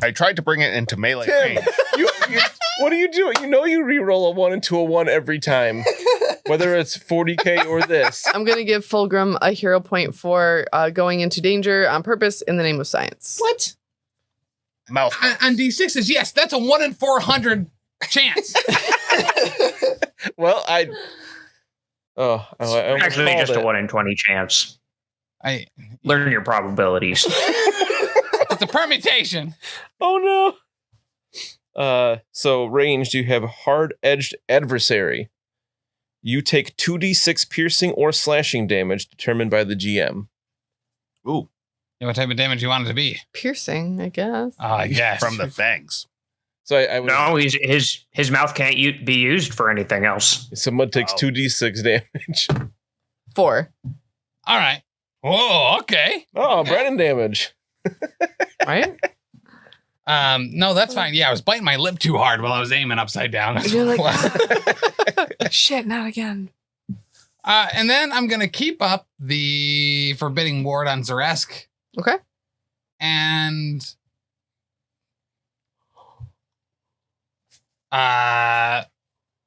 I tried to bring it into melee Tim, range. what are you doing? You know you re-roll a 1 into a 1 every time. Whether it's 40k or this. I'm going to give Fulgrim a hero point for going into danger on purpose in the name of science. What? Mouth. On D6s, yes, that's a 1 in 400 chance. Well, I almost Actually, called just a it. 1 in 20 chance. Learn your probabilities. It's a permutation. Oh no. So ranged, you have hard-edged adversary. You take 2d6 piercing or slashing damage determined by the GM. Ooh, Yeah, what type of damage you want it to be? Piercing, I guess. I guess. from the fangs. So I would. No, his mouth can't be used for anything else. So Mud takes Wow. 2d6 damage. 4. All right. Whoa, okay. Oh, Brennen damage. Right? No, that's fine. Yeah, I was biting my lip too hard while I was aiming upside down. That's You're what like, it was. shit, not again. And then I'm going to keep up the forbidding ward on Xa'Reske Okay. and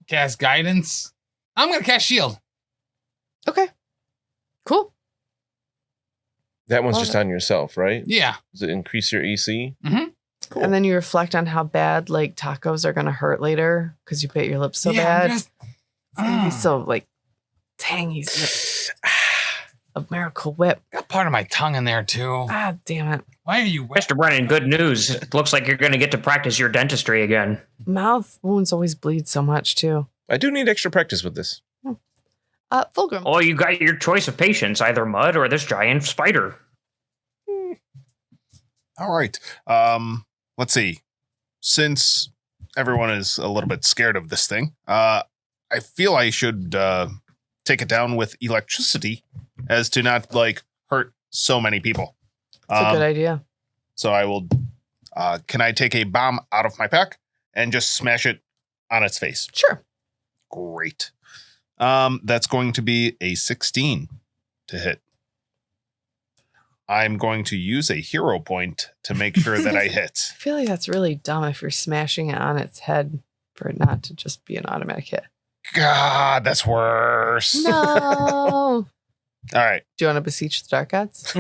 cast guidance. I'm going to cast shield. Okay. Cool. That one's Love just it. on yourself, right? Yeah. Does it increase your EC? Cool. And then you reflect on how bad like tacos are gonna hurt later because you bit your lips so yeah, bad. I'm just, It's gonna be so like tangy. A miracle whip. got part of my tongue in there too. Ah, damn it. Why are you wet? Mr. Brennan, good news. It looks like you're going to get to practice your dentistry again. Mouth wounds always bleed so much too. I do need extra practice with this. Fulgrim. Well, you got your choice of patients, either mud or this giant spider. All right. Let's see. Since everyone is a little bit scared of this thing, I feel I should take it down with electricity as to not like hurt so many people. That's a good idea. So I will. Can I take a bomb out of my pack and just smash it on its face? Sure. Great. That's going to be a 16 to hit. I'm going to use a hero point to make sure that I hit. I feel like that's really dumb if you're smashing it on its head for it not to just be an automatic hit. God, that's worse. No. All right. Do you want to beseech the dark gods?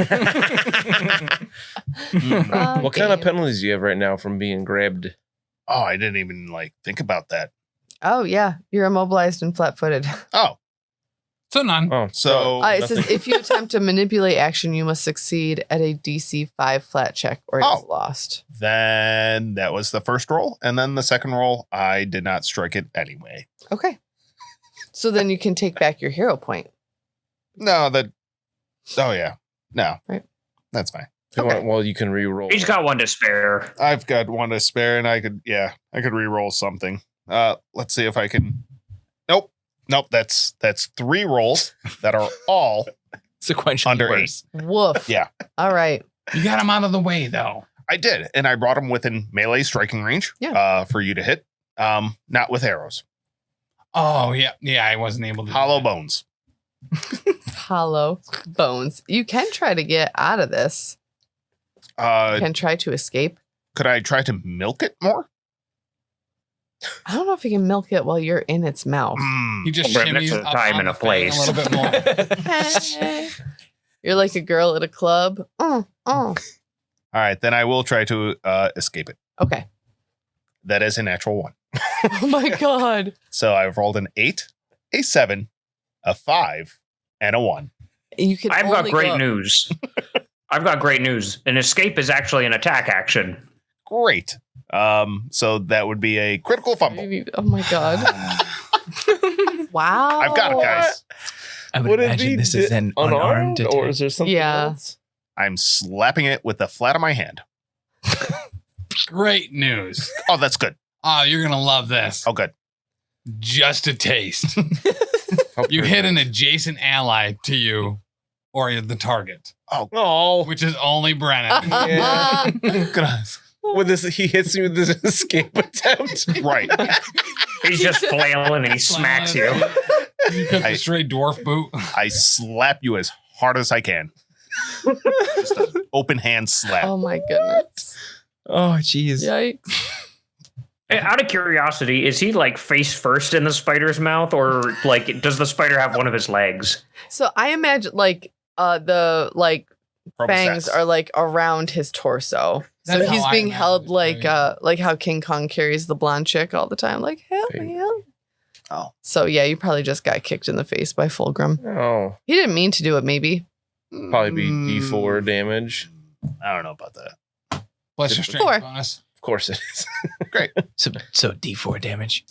What kind of penalties do you have right now from being grabbed? Oh, I didn't even like think about that. Oh, yeah. You're immobilized and flat footed. Oh, So none. Oh, so It says if you attempt to manipulate action, you must succeed at a DC 5 flat check or it's Oh. lost. then that was the first roll. And then the second roll, I did not strike it anyway. Okay. So then you can take back your hero point. No, oh, yeah. No. Right. That's fine. If you want- well, you can re-roll. He's got one to spare. I've got one to spare and I could re-roll something. Let's see if I can. Nope. That's 3 rolls that are all Sequentially under 8. worse. Woof. Yeah. All right. You got him out of the way though. I did, and I brought them within melee striking range. Yeah. For you to hit. Not with arrows. Oh yeah. Yeah, I wasn't able to. Hollow bones. Hollow bones. You can try to get out of this. You can try to escape. Could I try to milk it more? I don't know if you can milk it while you're in its mouth. Mm. He just Well, next shimmies to the up time on and the a thing place. a little bit more. Hey. You're like a girl at a club. Oh. All right, then I will try to escape it. Okay. That is a natural 1. Oh my God. So I've rolled an 8, a 7, a 5, and a 1. You can I've got only great go- news. I've got great news. An escape is actually an attack action. Great. So that would be a critical fumble. Oh my God. Wow. I've got it, guys. I would Would it imagine be this is an unarmed attack. or is there something Yeah. else? I'm slapping it with the flat of my hand. Great news. Oh, that's good. Oh, you're gonna love this. Oh, good. Just a taste. How You hit an perfect. adjacent ally to you, or the target, Oh, which is only Brennen. Yeah. Gonna- with this, he hits you with this escape attempt. right. He's just flailing and he smacks you. You took the straight dwarf boot. I slap you as hard as I can. Just an open hand slap. Oh my goodness. Oh, jeez. Yikes. Out of curiosity, is he like face first in the spider's mouth, or like does the spider have one of his legs? So I imagine like the like fangs Proboscis. are like around his torso. So That's he's how I being imagine held it, like how King Kong carries the blonde chick all the time. Like, hell Okay. yeah. Oh. So yeah, you probably just got kicked in the face by Fulgrim. Oh, He didn't mean to do it, maybe. probably be D4 damage. I don't know about that. Plus your strength 4. bonus. Of course it is. So D4 damage.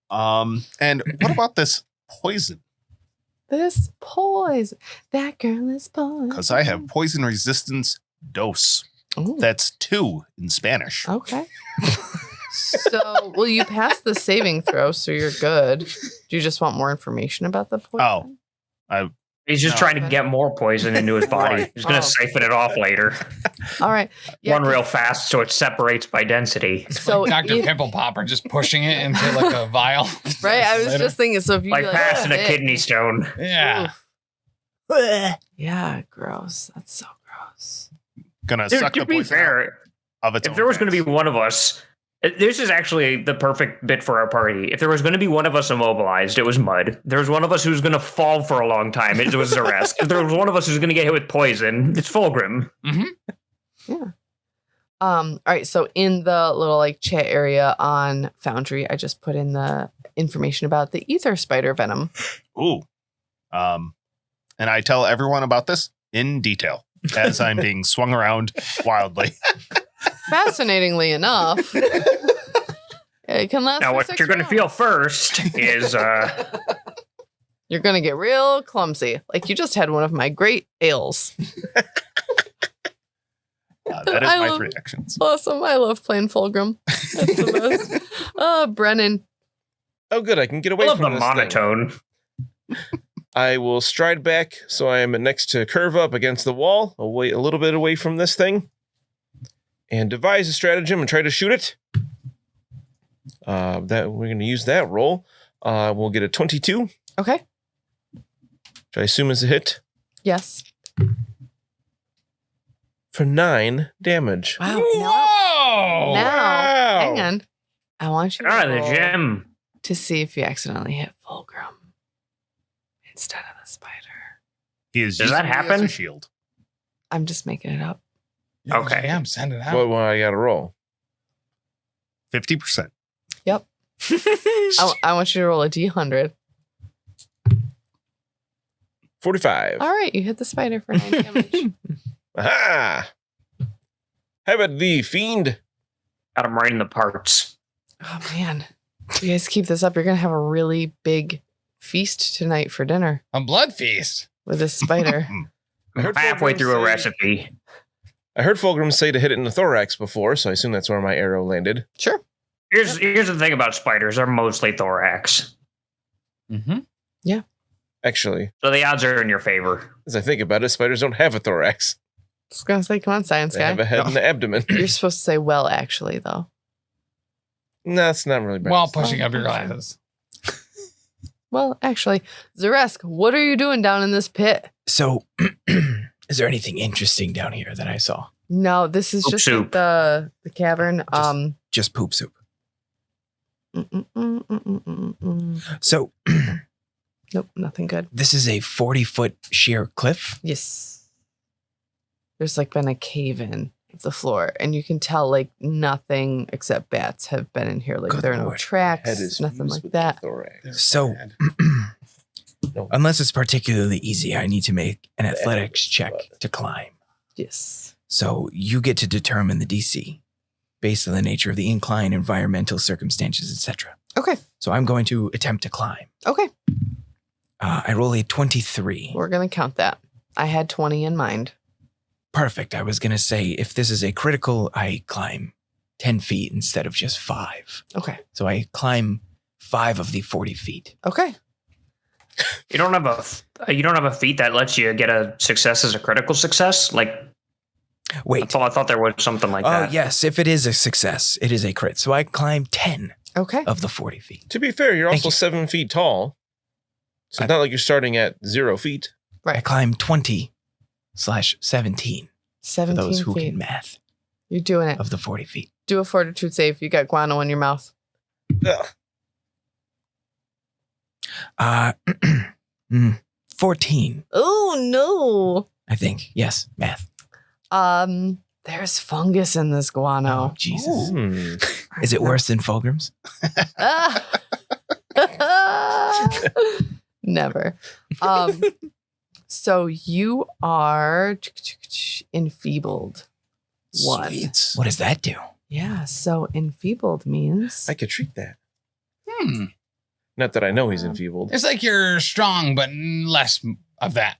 And what about this poison? This poison. That girl is poison. Because I have poison resistance dose. Ooh, That's 2 in Spanish. okay. So, will you pass the saving throw so you're good? Do you just want more information about the poison? Oh. He's just No. trying to get more poison into his body. Right. He's going to siphon it off later. All right. Yeah, One real fast so it separates by density. So Dr. if- Pimple Popper just pushing it into like a vial. right. I was Later. just thinking. So if you Like do, passing a "Ugh, kidney stone. Yeah. Yeah, gross. That's so gross. Gonna Dude, suck to the be poison out fair, of its if own there was going to be fast. one of us, this is actually the perfect bit for our party. If there was going to be one of us immobilized, it was Mud. There was one of us who was going to fall for a long time. It was Xa'Reske. If there was one of us who's going to get hit with poison, it's Fulgrim. All right. So in the little like chat area on Foundry, I just put in the information about the ether spider venom. Ooh. And I tell everyone about this in detail as I'm being swung around wildly. Fascinatingly enough, it can last. Now, for what 6 you're going to rounds. feel first is You're gonna get real clumsy, like you just had one of my great ales. That is I my love- 3 actions. Awesome. I love playing Fulgrim. That's the best. Brennan. Oh, good. I can get I away love the from this thing. monotone. I will stride back so I am next to Curva up against the wall, away a little bit away from this thing, and devise a stratagem and try to shoot it. That we're going to use that roll. We'll get a 22, Okay. which I assume is a hit, Yes. for 9 damage. Wow. Whoa! Now, Wow. hang on. I want you to Ah, the roll gem. to see if you accidentally hit Fulgrim instead of the spider. He is Does that using me as happen? a shield. I'm just making it up. Okay. Yeah, I'm sending it out. What I got to roll? 50%. Yep. I want you to roll a D100. 45. All right, you hit the spider for 9 damage. Aha! Have it thee, fiend. Got him right in the parts. Oh man, if you guys keep this up, you're gonna have a really big feast tonight for dinner A blood feast. with this spider. I heard Halfway Fulgrim through a say- recipe. I heard Fulgrim say to hit it in the thorax before, so I assume that's where my arrow landed. Sure. Here's the thing about spiders. They're mostly thorax. Mm-hmm. Actually, So the odds are in your favor. as I think about it, spiders don't have a thorax. I was gonna say, come on, science They guy. have a head and an abdomen. You're supposed to say, well, actually, though. No, it's not really bad. While pushing up your glasses. Well, actually, Xa'Reske, what are you doing down in this pit? So, is there anything interesting down here that I saw? No, this is Poop just soup. like the cavern. Just poop soup. Mm. So, Nope, nothing good. this is a 40-foot sheer cliff. Yes. There's like been a cave in of the floor, and you can tell like nothing except bats have been in here. Like Good there are no Lord. tracks, nothing like that. Thorax. So, unless it's particularly easy, I need to make an athletics check to climb. Yes. So, you get to determine the DC based on the nature of the incline, environmental circumstances, etc. Okay. So, I'm going to attempt to climb. Okay. I roll a 23. We're gonna count that. I had 20 in mind. Perfect. I was going to say, if this is a critical, I climb 10 feet instead of just 5. Okay. So I climb 5 of the 40 feet. Okay. You don't have a feat that lets you get a success as a critical success. Like Wait. I thought there was something like Oh, that. yes. If it is a success, it is a crit. So I climb 10 Okay. of the 40 feet. To be fair, you're Thank also you. 7 feet tall. So it's not like you're starting at 0 feet. I climb 20/17 for 17 those who feet. can math You're doing it. of the 40 feet. Do a fortitude save. You got guano in your mouth. Ugh. 14, Oh no. I think. Yes, math. There's fungus in this guano. Oh, Jesus. Hmm. Is it worse than Fulgrim's? Ah. Never. So you are enfeebled. 1. Sweet. What does that do? Yeah, so enfeebled means I could treat that. Hmm. Not that I know he's enfeebled. It's like you're strong, but less of that.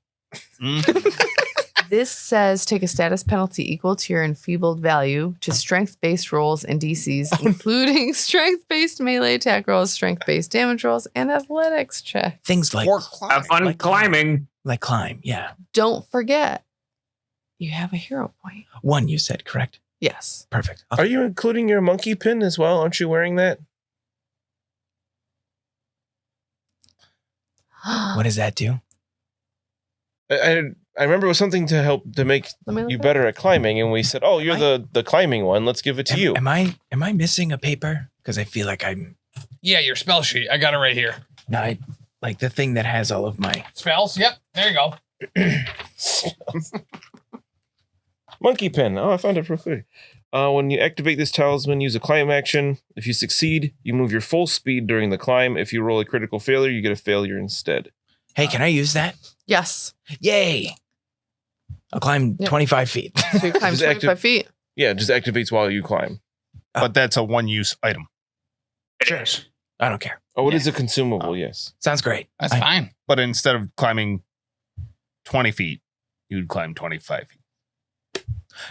this says take a status penalty equal to your enfeebled value to strength-based rolls and DCs, including strength-based melee attack rolls, strength-based damage rolls, and athletics check. Things like Or climb. Have fun Like- climbing. Like climb, yeah. Don't forget, you have a hero point. 1, you said, correct? Yes. Perfect. Are you including your monkey pin as well? Aren't you wearing that? What does that do? I remember it was something to help to make Let me look you at better at climbing, and we said, "Oh, you're the climbing one. Let's give it to you." Am I missing a paper? Because I feel like I'm Yeah, your spell sheet. I got it right here. not like the thing that has all of my. Spells? Yep. There you go. Monkey pin. Oh, I found it real quick. When you activate this talisman, use a climb action. If you succeed, you move your full speed during the climb. If you roll a critical failure, you get a failure instead. Hey, can I use that? Yes. Yay! I'll climb Yep. 25 feet. So you climb Just 25 feet. Yeah, it just activates while you climb. But that's a one-use item. It is. I don't care. Oh, it Yeah. is a consumable, yes. Sounds great. That's I- fine. But instead of climbing 20 feet, you'd climb 25 feet.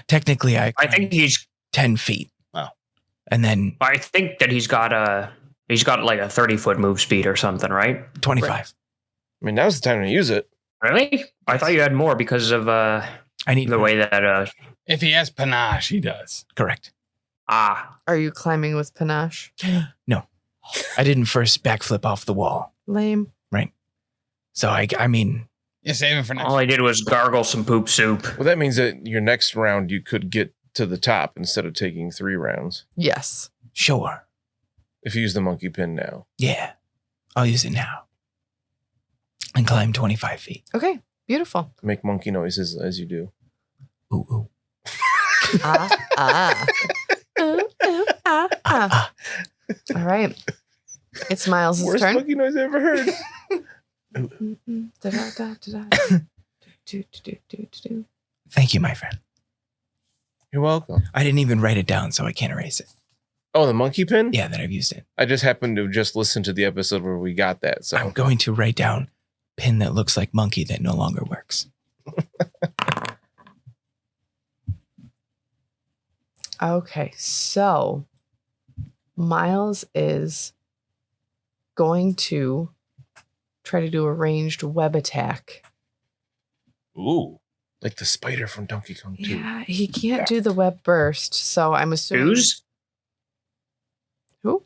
Technically, I I think he's. 10 feet. Wow. And then I think that he's got like a 30-foot move speed or something, right? 25. I mean, now's the time to use it. Really? I thought you had more because of I need the way that If he has panache, he does. correct. Are you climbing with panache? No, I didn't first backflip off the wall. Lame. So I mean, You save it for next. all I did was gargle some poop soup. Well, that means that your next round you could get to the top instead of taking 3 rounds. Yes. sure. If you use the monkey pin now. Yeah, I'll use it now. And climb 25 feet. Okay. Beautiful. Make monkey noises as you do. Ooh, ooh. Ah. Ooh, ooh, ah. All right. It's Miles' Worst turn. monkey noise I ever heard. Da-da-da-da-da. Thank you, my friend. You're welcome. I didn't even write it down, so I can't erase it. Oh, the monkey pin? Yeah, that I've used it. I just happened to just listen to the episode where we got that. So I'm going to write down pin that looks like monkey that no longer works. Okay, so Miles is going to try to do a ranged web attack. Ooh. like the spider from Donkey Kong 2. Yeah, he can't do the web burst, so I'm assuming. Who's? Who?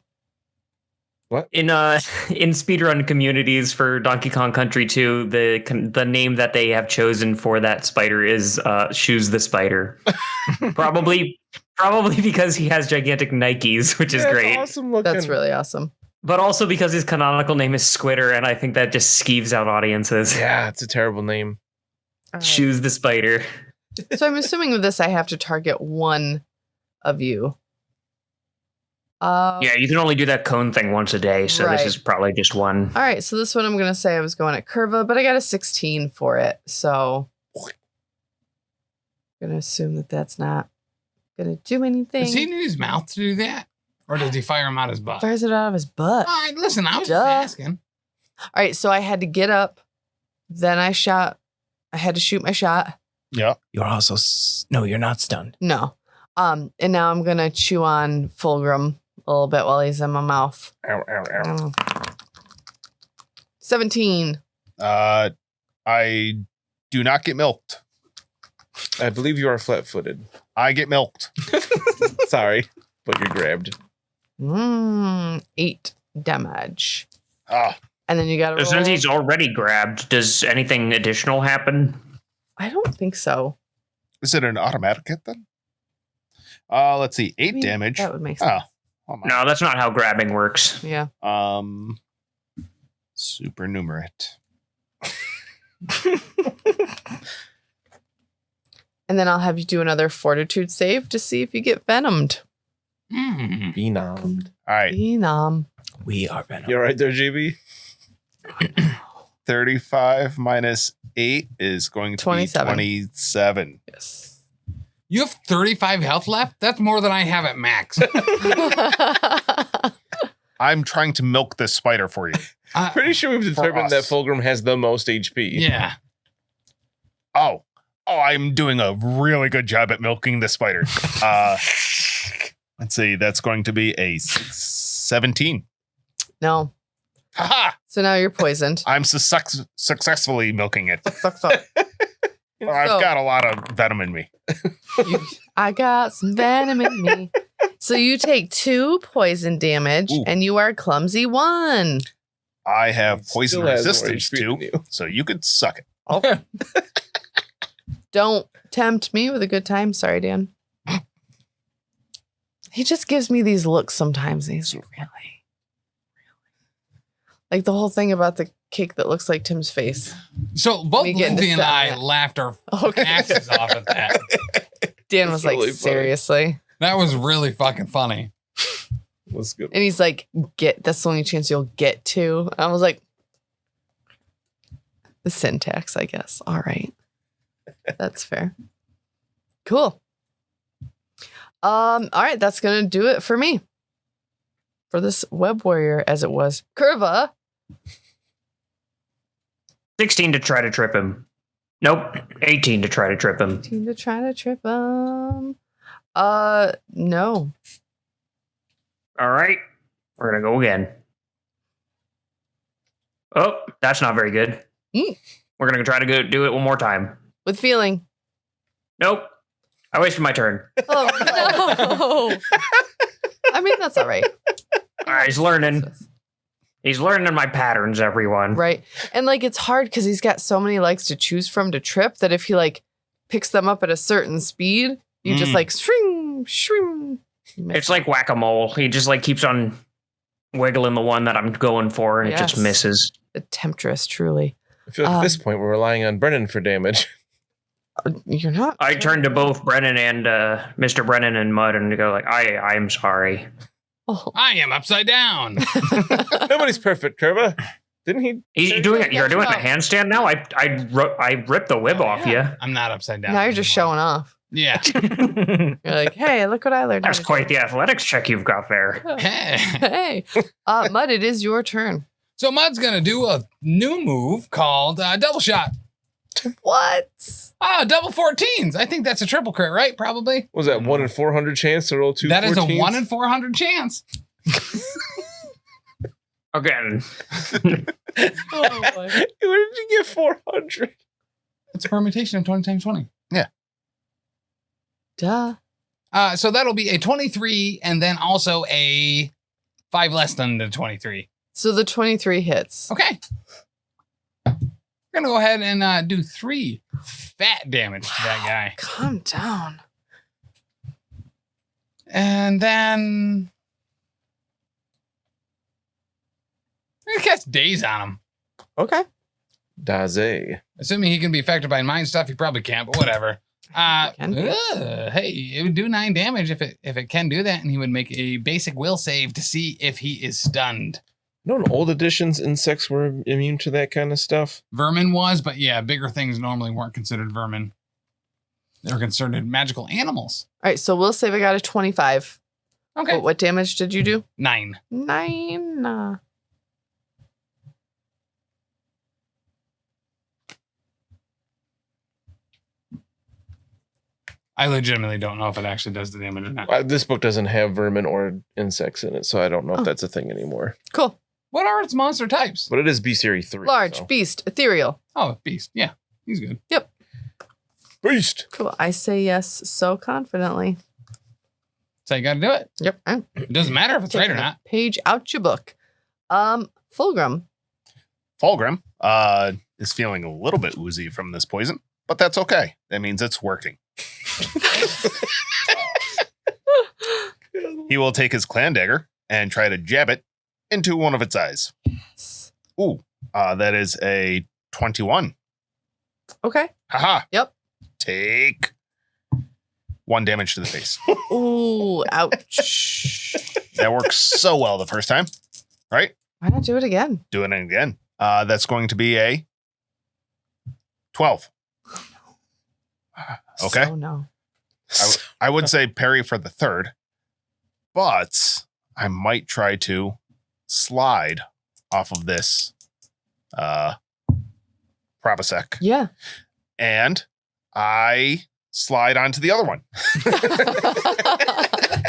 In speedrun communities for Donkey Kong Country 2, the name that they have chosen for that spider is Shoes the Spider. Probably because he has gigantic Nikes, which is great. Awesome looking. That's really awesome. But also because his canonical name is Squitter, and I think that just skeeves out audiences. Yeah, it's a terrible name. All right. Shoes the Spider. So I'm assuming with this, I have to target one of you. Yeah, you can only do that cone thing once a day, so Right. this is probably just one. All right, so this one I'm going to say I was going at Kurva, but I got a 16 for it. So I'm going to assume that that's not going to do anything. Does he need his mouth to do that? Or does he fire him out his butt? Fires it out of his butt. All right, listen, I was Duh. just asking. All right, so I had to get up. Then I shot. I had to shoot my shot. Yeah. You're also no, you're not stunned. No. And now I'm going to chew on Fulgrim a little bit while he's in my mouth. Ow, ow, ow. 17. I do not get milked. I believe you are flat-footed. I get milked. Sorry, but you're grabbed. 8 damage. Ah, And then you got to So since he's already grabbed, does anything additional happen? I don't think so. is it an automatic hit then? Let's see. 8 I mean, damage. That would make sense. Oh my. No, that's not how grabbing works. Yeah. Supernumerate. And then I'll have you do another fortitude save to see if you get venomed. Phenomed. All right. Phenom. We are venom. You all right there, JB? 35 minus 8 is going to 27. be 27. Yes. You have 35 health left? That's more than I have at max. I'm trying to milk this spider for you. Pretty sure we've determined that us. Fulgrim has the most HP. Yeah. Oh, I'm doing a really good job at milking the spider. Let's see. That's going to be a 17. No. Haha. So now you're poisoned. I'm successfully milking it. Suck, suck. I've So- got a lot of venom in me. I got some venom in me. So you take 2 poison damage, Ooh. and you are clumsy 1. I have poison Still has more resistance HP than too, you. so you could suck it. Oh. Don't tempt me with a good time. Sorry, Dan. He just gives me these looks sometimes. And he's like, really? Like the whole thing about the cake that looks like Tim's face. So both Me getting Lindsay and to I that. laughed our Okay. asses off at that. Dan That's was like, really funny. seriously? That was really fucking funny. Was good. And he's like, that's the only chance you'll get to. I was like, the syntax, I guess. All right. That's fair. Cool. All right, that's gonna do it for me. For this web warrior, as it was. Kurva. 16 to try to trip him. Nope. 18 to try to trip him. Team to try to trip him. No. All right. We're going to go again. Oh, that's not very good. Mm. We're going to try to go do it one more time. With feeling. Nope. I wasted my turn. Oh no. I mean, that's all right. All right, he's learning. He's learning my patterns, everyone. Right. And like it's hard because he's got so many legs to choose from to trip that if he like picks them up at a certain speed, you just like shring, shring. It's like whack-a-mole. He just like keeps on wiggling the one that I'm going for, and it just Yes. misses. a temptress, truly. I feel like at this point we're relying on Brennen for damage. You're not. I turned to both Brennen and Mr. Brennen and Mud and go like, I'm sorry. Oh. I am upside down. Nobody's perfect, Kurva. Didn't he? You're doing it. You're doing a Catch him handstand now. I ripped the whip off you. I'm not upside down. Now you're just anymore. showing off. Yeah. You're like, hey, look what I learned. That's quite the athletics check you've got there. Hey. Hey, Mud, it is your turn. So Mud's gonna do a new move called double shot. What? Oh, double 14s. I think that's a triple crit, right? Probably. Was that 1 in 400 chance to roll 2 That is a 14s? 1 in 400 chance. Again. Oh, boy. Where did you get 400? It's a permutation of 20 times 20. Duh. So that'll be a 23 and then also a 5 less than the 23. So the 23 hits. Okay. We're going to go ahead and do 3 fat damage to that guy. Calm down. And then I'm going to cast Daze on him. Okay. Daze. Assuming he can be affected by mind stuff, he probably can't, but whatever. Hey, it would do 9 damage if it can do that, and he would make a basic will save to see if he is stunned. No, in old editions, insects were immune to that kind of stuff. Vermin was, but yeah, bigger things normally weren't considered vermin. They were considered magical animals. All right. So we'll save I got a 25. Okay. What damage did you do? 9. 9. I legitimately don't know if it actually does the damage or not. This book doesn't have vermin or insects in it, so I don't know Oh. if that's a thing anymore. Cool. What are its monster types? But it is bestiary 3. Large, so. beast, ethereal. Oh, beast. Yeah, he's good. Beast. Cool. I say yes so confidently. So you got to do it. Yep. It doesn't matter if it's right or not. Page out your book. Fulgrim. Fulgrim is feeling a little bit woozy from this poison, but that's okay. That means it's working. He will take his clan dagger and try to jab it into one of its eyes. Ooh, that is a 21. Okay. Haha. Yep. Take 1 damage to the face. Ooh, ouch. That works so well the first time, right? Why not do it again? Doing it again. That's going to be a 12. Okay. So no. I would say parry for the third, but I might try to slide off of this Probosec. Yeah. And I slide onto the other one.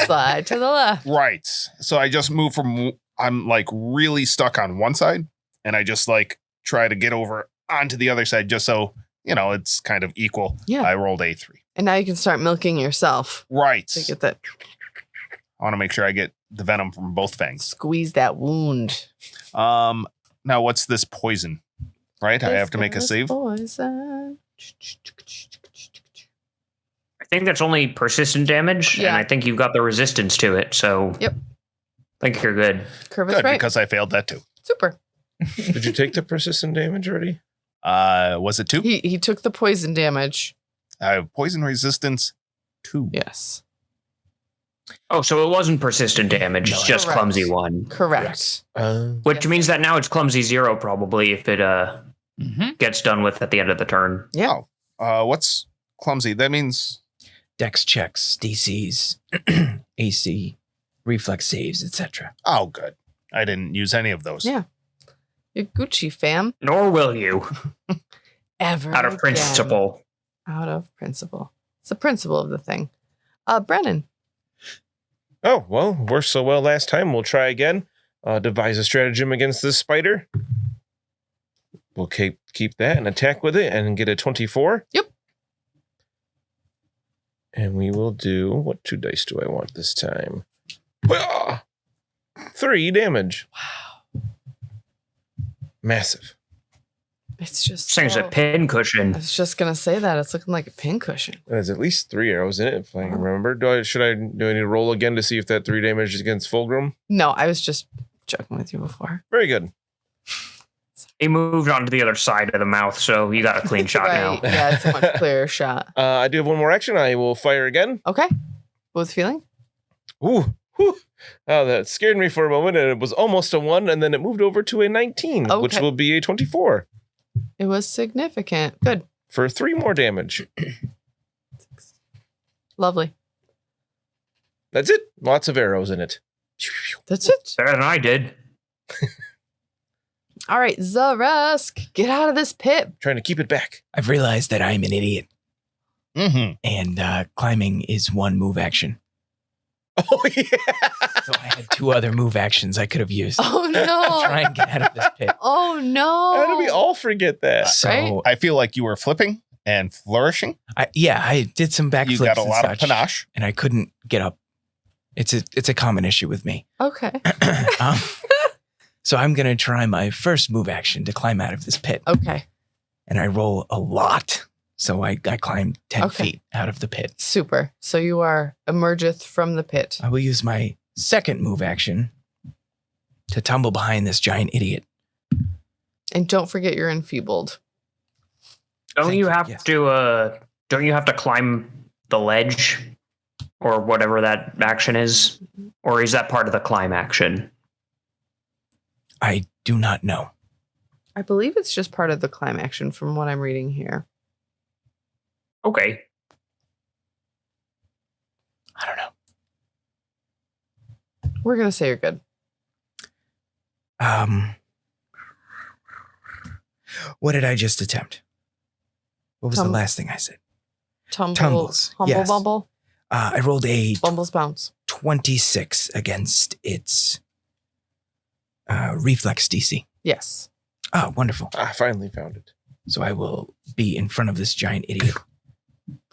Slide to the left. Right. So I just move from, I'm like really stuck on one side, and I just like try to get over onto the other side just so, it's kind of equal. Yeah. I rolled a 3. And now you can start milking yourself Right. to get that, I want to make sure I get the venom from both fangs. squeeze that wound. Now what's this poison? Right? I have to make a This save. poison. I think that's only persistent damage, Yeah. and I think you've got the resistance to it. So, Yep. I think you're good. Kurva's Good, right. because I failed that too. Super. Did you take the persistent damage already? Was it 2? He took the poison damage. I have poison resistance 2. Yes. Oh, so it wasn't persistent damage; it's just Correct. clumsy 1, Correct. which Yes. means that now it's clumsy 0 probably if it gets done with at the end of the turn. Yeah. What's clumsy? That means Dex checks, DCs, AC, reflex saves, etc. oh, good. I didn't use any of those. Yeah. You're Gucci, fam. Nor will you, Ever out of again. principle. Out of principle. It's the principle of the thing. Brennen. Oh, well, worked so well last time. We'll try again. Devise a stratagem against this spider. We'll keep that and attack with it and get a 24. Yep. And we will do, what 2 dice do I want this time? 3 damage. Wow. Massive. It's just. This thing's a so- pin I cushion. was just gonna say that. It's looking like a pincushion. There's at least 3 arrows in it, if I can Wow. remember. Do I need to roll again to see if that 3 damage is against Fulgrim? No, I was just joking with you before. Very good. He moved on to the other side of the mouth, so you got a clean shot Right. now. Yeah, it's a much clearer shot. I do have one more action. I will fire again. Okay. What's feeling? Ooh. Whew. Oh, that scared me for a moment, and it was almost a 1, and then it moved over to a 19, which Okay. will be a 24 It was significant. Good. for 3 more damage. Lovely. That's it. Lots of arrows in it. That's it. Better than I did. All right, Xa'Reske, get out of this pit. Trying to keep it back. I've realized that I'm an idiot, Mm-hmm. and climbing is 1 move action. Oh, yeah. So I had 2 other move actions I could have used Oh to try no. and get out of this pit. Oh no. How do we all forget that? So Right? I feel like you were flipping and flourishing. I did some backflips. You got a and lot of such, panache. and I couldn't get up. It's a common issue with me. Okay. Um, so I'm gonna try my first move action to climb out of this pit, Okay. and I roll a lot. So I climbed 10 Okay. feet out of the pit. Super. So you are emergeth from the pit. I will use my second move action to tumble behind this giant idiot. And don't forget you're enfeebled. Don't Thank you you, have yes. to don't you have to climb the ledge or whatever that action is? Or is that part of the climb action? I do not know. I believe it's just part of the climb action from what I'm reading here. Okay. I don't know. We're going to say you're good. What did I just attempt? What was the last thing I said? Tumbles, Humble yes. bumble. I rolled a Bumbles bounce. 26 against its reflex DC. Yes. Oh, wonderful. I finally found it. So I will be in front of this giant idiot.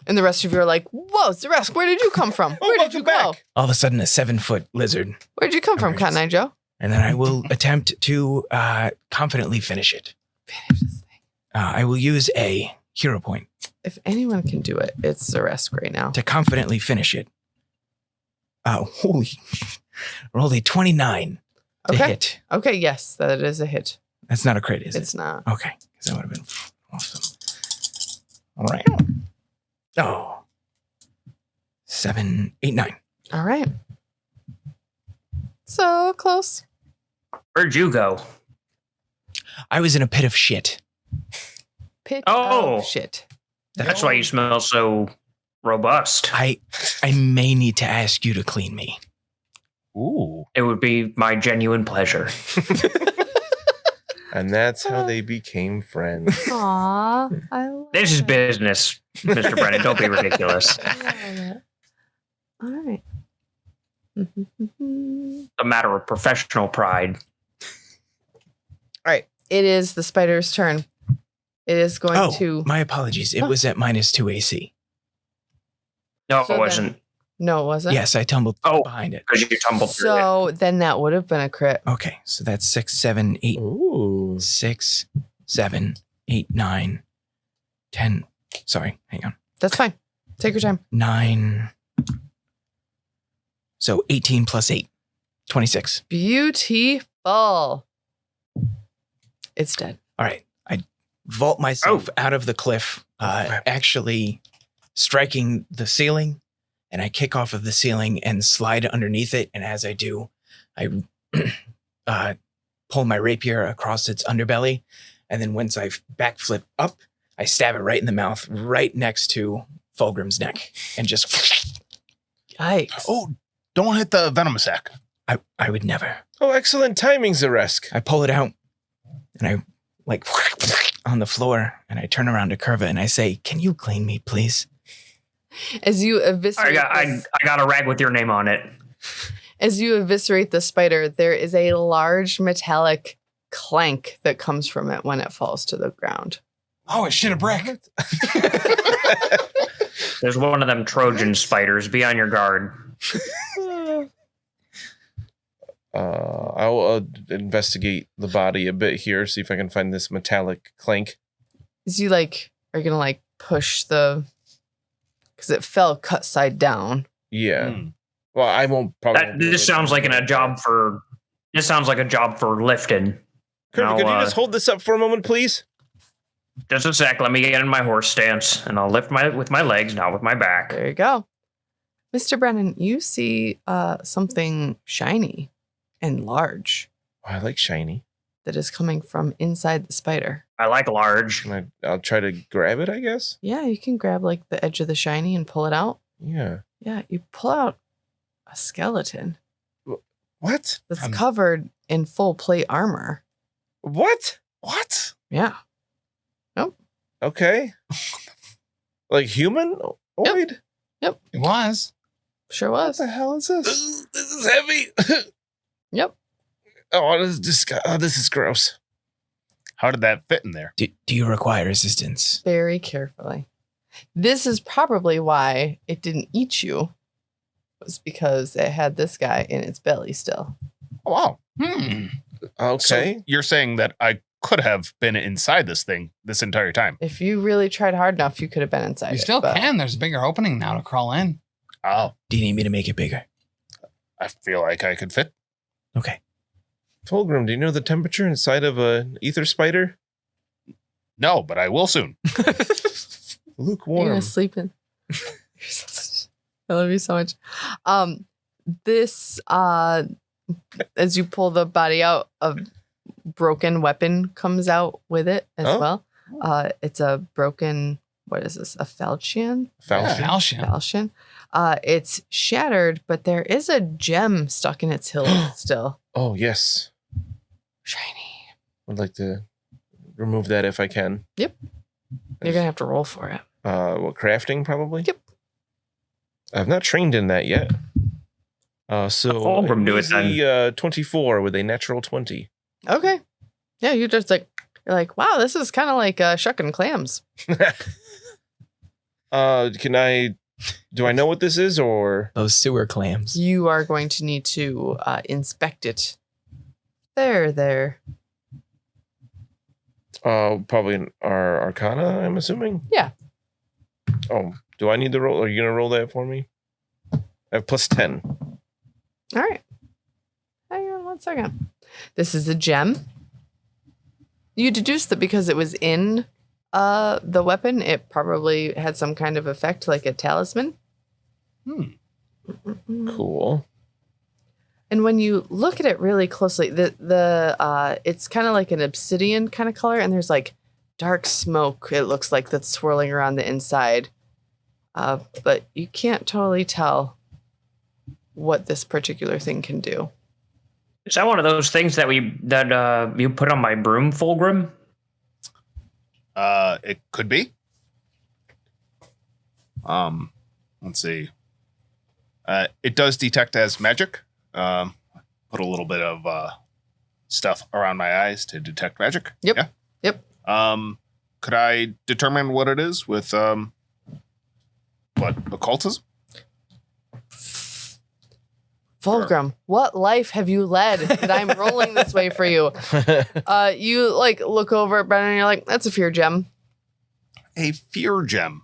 And the rest of you are like, whoa, Xa'Reske, where did you come from? Where did you welcome go? back. All of a sudden, a 7-foot lizard. Where did you come from, Emerges. Cotton Eye Joe? And then I will attempt to confidently finish it. Finish this thing. I will use a hero point If anyone can do it, it's Xa'Reske right now. to confidently finish it. Holy. Rolled a 29 to Okay. hit. Okay, yes, that is a hit. That's not a crit, is It's not. it? Okay. Because that would have been awesome. All right. Oh. 7, 8, 9. All right. So close. Where'd you go? I was in a pit of shit. Pit Oh. of shit. That's why you smell so robust. I may need to ask you to clean me. Ooh. It would be my genuine pleasure. And that's how they became friends. Aw. I love This is it. business, Mr. Brennan. Don't be ridiculous. I love it. All right. A matter of professional pride. All right. It is the spider's turn. It is going to. My apologies. It was at -2 AC. No, So it wasn't. No, it wasn't. Yes, I tumbled Oh. behind it. Because you tumbled through it. So then that would have been a crit. Okay, so that's 6, 7, 8, Ooh. 6, 7, 8, 9, 10. Sorry, hang on. That's fine. Take your time. 9. So 18 plus 8, 26. Beautiful. It's dead. All right. I vault myself out of the cliff, actually striking the ceiling, and I kick off of the ceiling and slide underneath it. And as I do, I pull my rapier across its underbelly. And then once I backflip up, I stab it right in the mouth, right next to Fulgrim's neck, and just... Yikes. Oh, don't hit the venom sac. I would never. Oh, excellent timing, Xa'Reske. I pull it out, and I like on the floor, and I turn around to Kurva and I say, "Can you clean me, please?" As you eviscerate I got a rag with your name on it. As you eviscerate the spider, there is a large metallic clank that comes from it when it falls to the ground. Oh, it shit a brick. There's one of them Trojan spiders. Be on your guard. I'll investigate the body a bit here, see if I can find this metallic clank. Is you are you gonna push the, because it fell cut side down. Yeah. Well, I won't probably. This sounds like a job for lifting. Kurva, could you just hold this up for a moment, please? Just a sec. Let me get in my horse stance, and I'll lift with my legs, not with my back. There you go. Mr. Brennen, you see something shiny and large Oh, I like shiny. that is coming from inside the spider. I like large. I'll try to grab it, I guess. Yeah, you can grab the edge of the shiny and pull it out. Yeah. Yeah, you pull out a skeleton What? that's covered in full plate armor. What? What? Yeah. Okay. Like human? Oid? It was. Sure was. What the hell is this? This is heavy. Yep. Oh, this is gross. How did that fit in there? Do you require assistance? Very carefully. This is probably why it didn't eat you. Was because it had this guy in its belly still. Oh, wow. Okay. So you're saying that I could have been inside this thing this entire time? If you really tried hard enough, you could have been inside. You it, still but- can. There's a bigger opening now to crawl in. Oh, Do you need me to make it bigger? I feel like I could fit. Okay. Fulgrim, do you know the temperature inside of an ether spider? No, but I will soon. You're Lukewarm. gonna sleep in. I love you so much. This as you pull the body out, a broken weapon comes out with it as Oh. well. It's a broken, what is this? A falchion? Falchion. Falchion. It's shattered, but there is a gem stuck in its hilt still. Oh, yes. Shiny. I'd like to remove that if I can. You're gonna have to roll for it. What, crafting probably? Yep. I've not trained in that yet. So Fulgrim do it then. easy, 24 with a natural 20. Okay. Yeah, you're like, wow, this is kind of like shucking clams. Do I know what this is or? Those sewer clams. You are going to need to inspect it. There. Probably our Arcana, I'm assuming? Yeah. Oh, do I need to roll? Are you going to roll that for me? I have plus 10. All right. Hang on 1 second. This is a gem. You deduced that because it was in the weapon, it probably had some kind of effect, like a talisman. Cool. And when you look at it really closely, the it's kind of like an obsidian kind of color, and there's like dark smoke, it looks like, that's swirling around the inside. But you can't totally tell what this particular thing can do. Is that one of those things that you put on my broom, Fulgrim? It could be. Let's see. It does detect as magic. Put a little bit of stuff around my eyes to detect magic. Yep. Yeah. Yep. Could I determine what it is with occultism? Fulgrim, what life have you led that I'm rolling this way for you? You like look over at Brennen and you're like, that's a fear gem. A fear gem.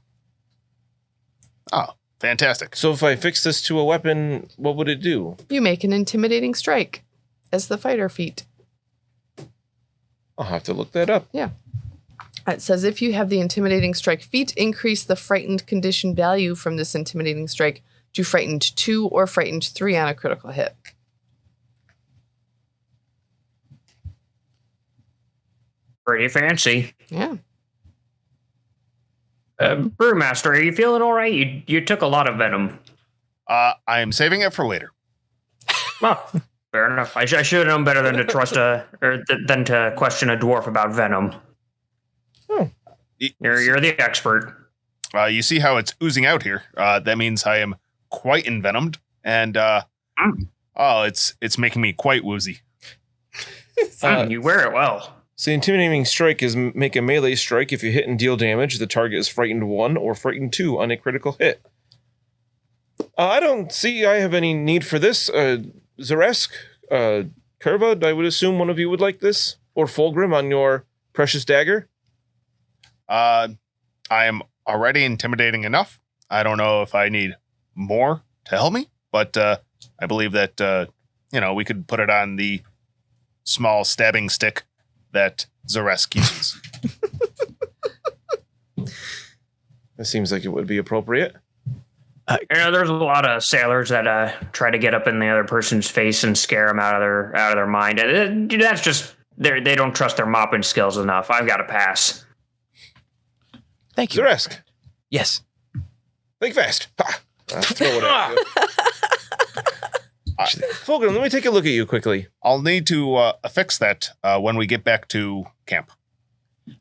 Oh, fantastic. So if I fix this to a weapon, what would it do? You make an intimidating strike as the fighter feat. I'll have to look that up. Yeah. It says if you have the intimidating strike feat, increase the frightened condition value from this intimidating strike to frightened 2 or frightened 3 on a critical hit. Pretty fancy. Yeah. Brewmaster, are you feeling all right? You took a lot of venom. I am saving it for later. Well, fair enough. I should have known better than to trust than to question a dwarf about venom. You're the expert. You see how it's oozing out here. That means I am quite envenomed, and it's making me quite woozy. You wear it well. So the intimidating strike is make a melee strike. If you hit and deal damage, the target is frightened 1 or frightened 2 on a critical hit. I don't see I have any need for this. Xa'Reske, Kurva, I would assume one of you would like this. Or Fulgrim on your precious dagger. I am already intimidating enough. I don't know if I need more to help me, but I believe that we could put it on the small stabbing stick that Xa'Reske uses. That seems like it would be appropriate. There's a lot of sailors that try to get up in the other person's face and scare them out of their mind. That's just they don't trust their mopping skills enough. I've got to pass. Thank you. Xa'Reske, Yes. think fast. Ha! I'll throw it at you. Fulgrim, let me take a look at you quickly. I'll need to affix that when we get back to camp.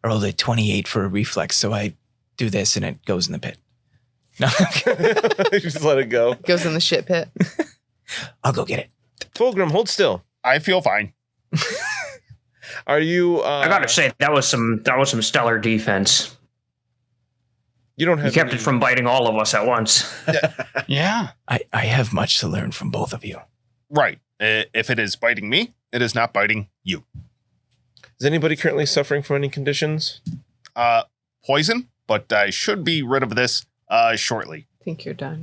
I rolled a 28 for a reflex, so I do this and it goes in the pit. No. Just let it go. Goes in the shit pit. I'll go get it. Fulgrim, hold still. I feel fine. Are you? I gotta say that was some stellar defense. You don't You have. kept any- it from biting all of us at once. Yeah. I have much to learn from both of you. Right. If it is biting me, it is not biting you. Is anybody currently suffering from any conditions? Poison, but I should be rid of this shortly. I think you're done,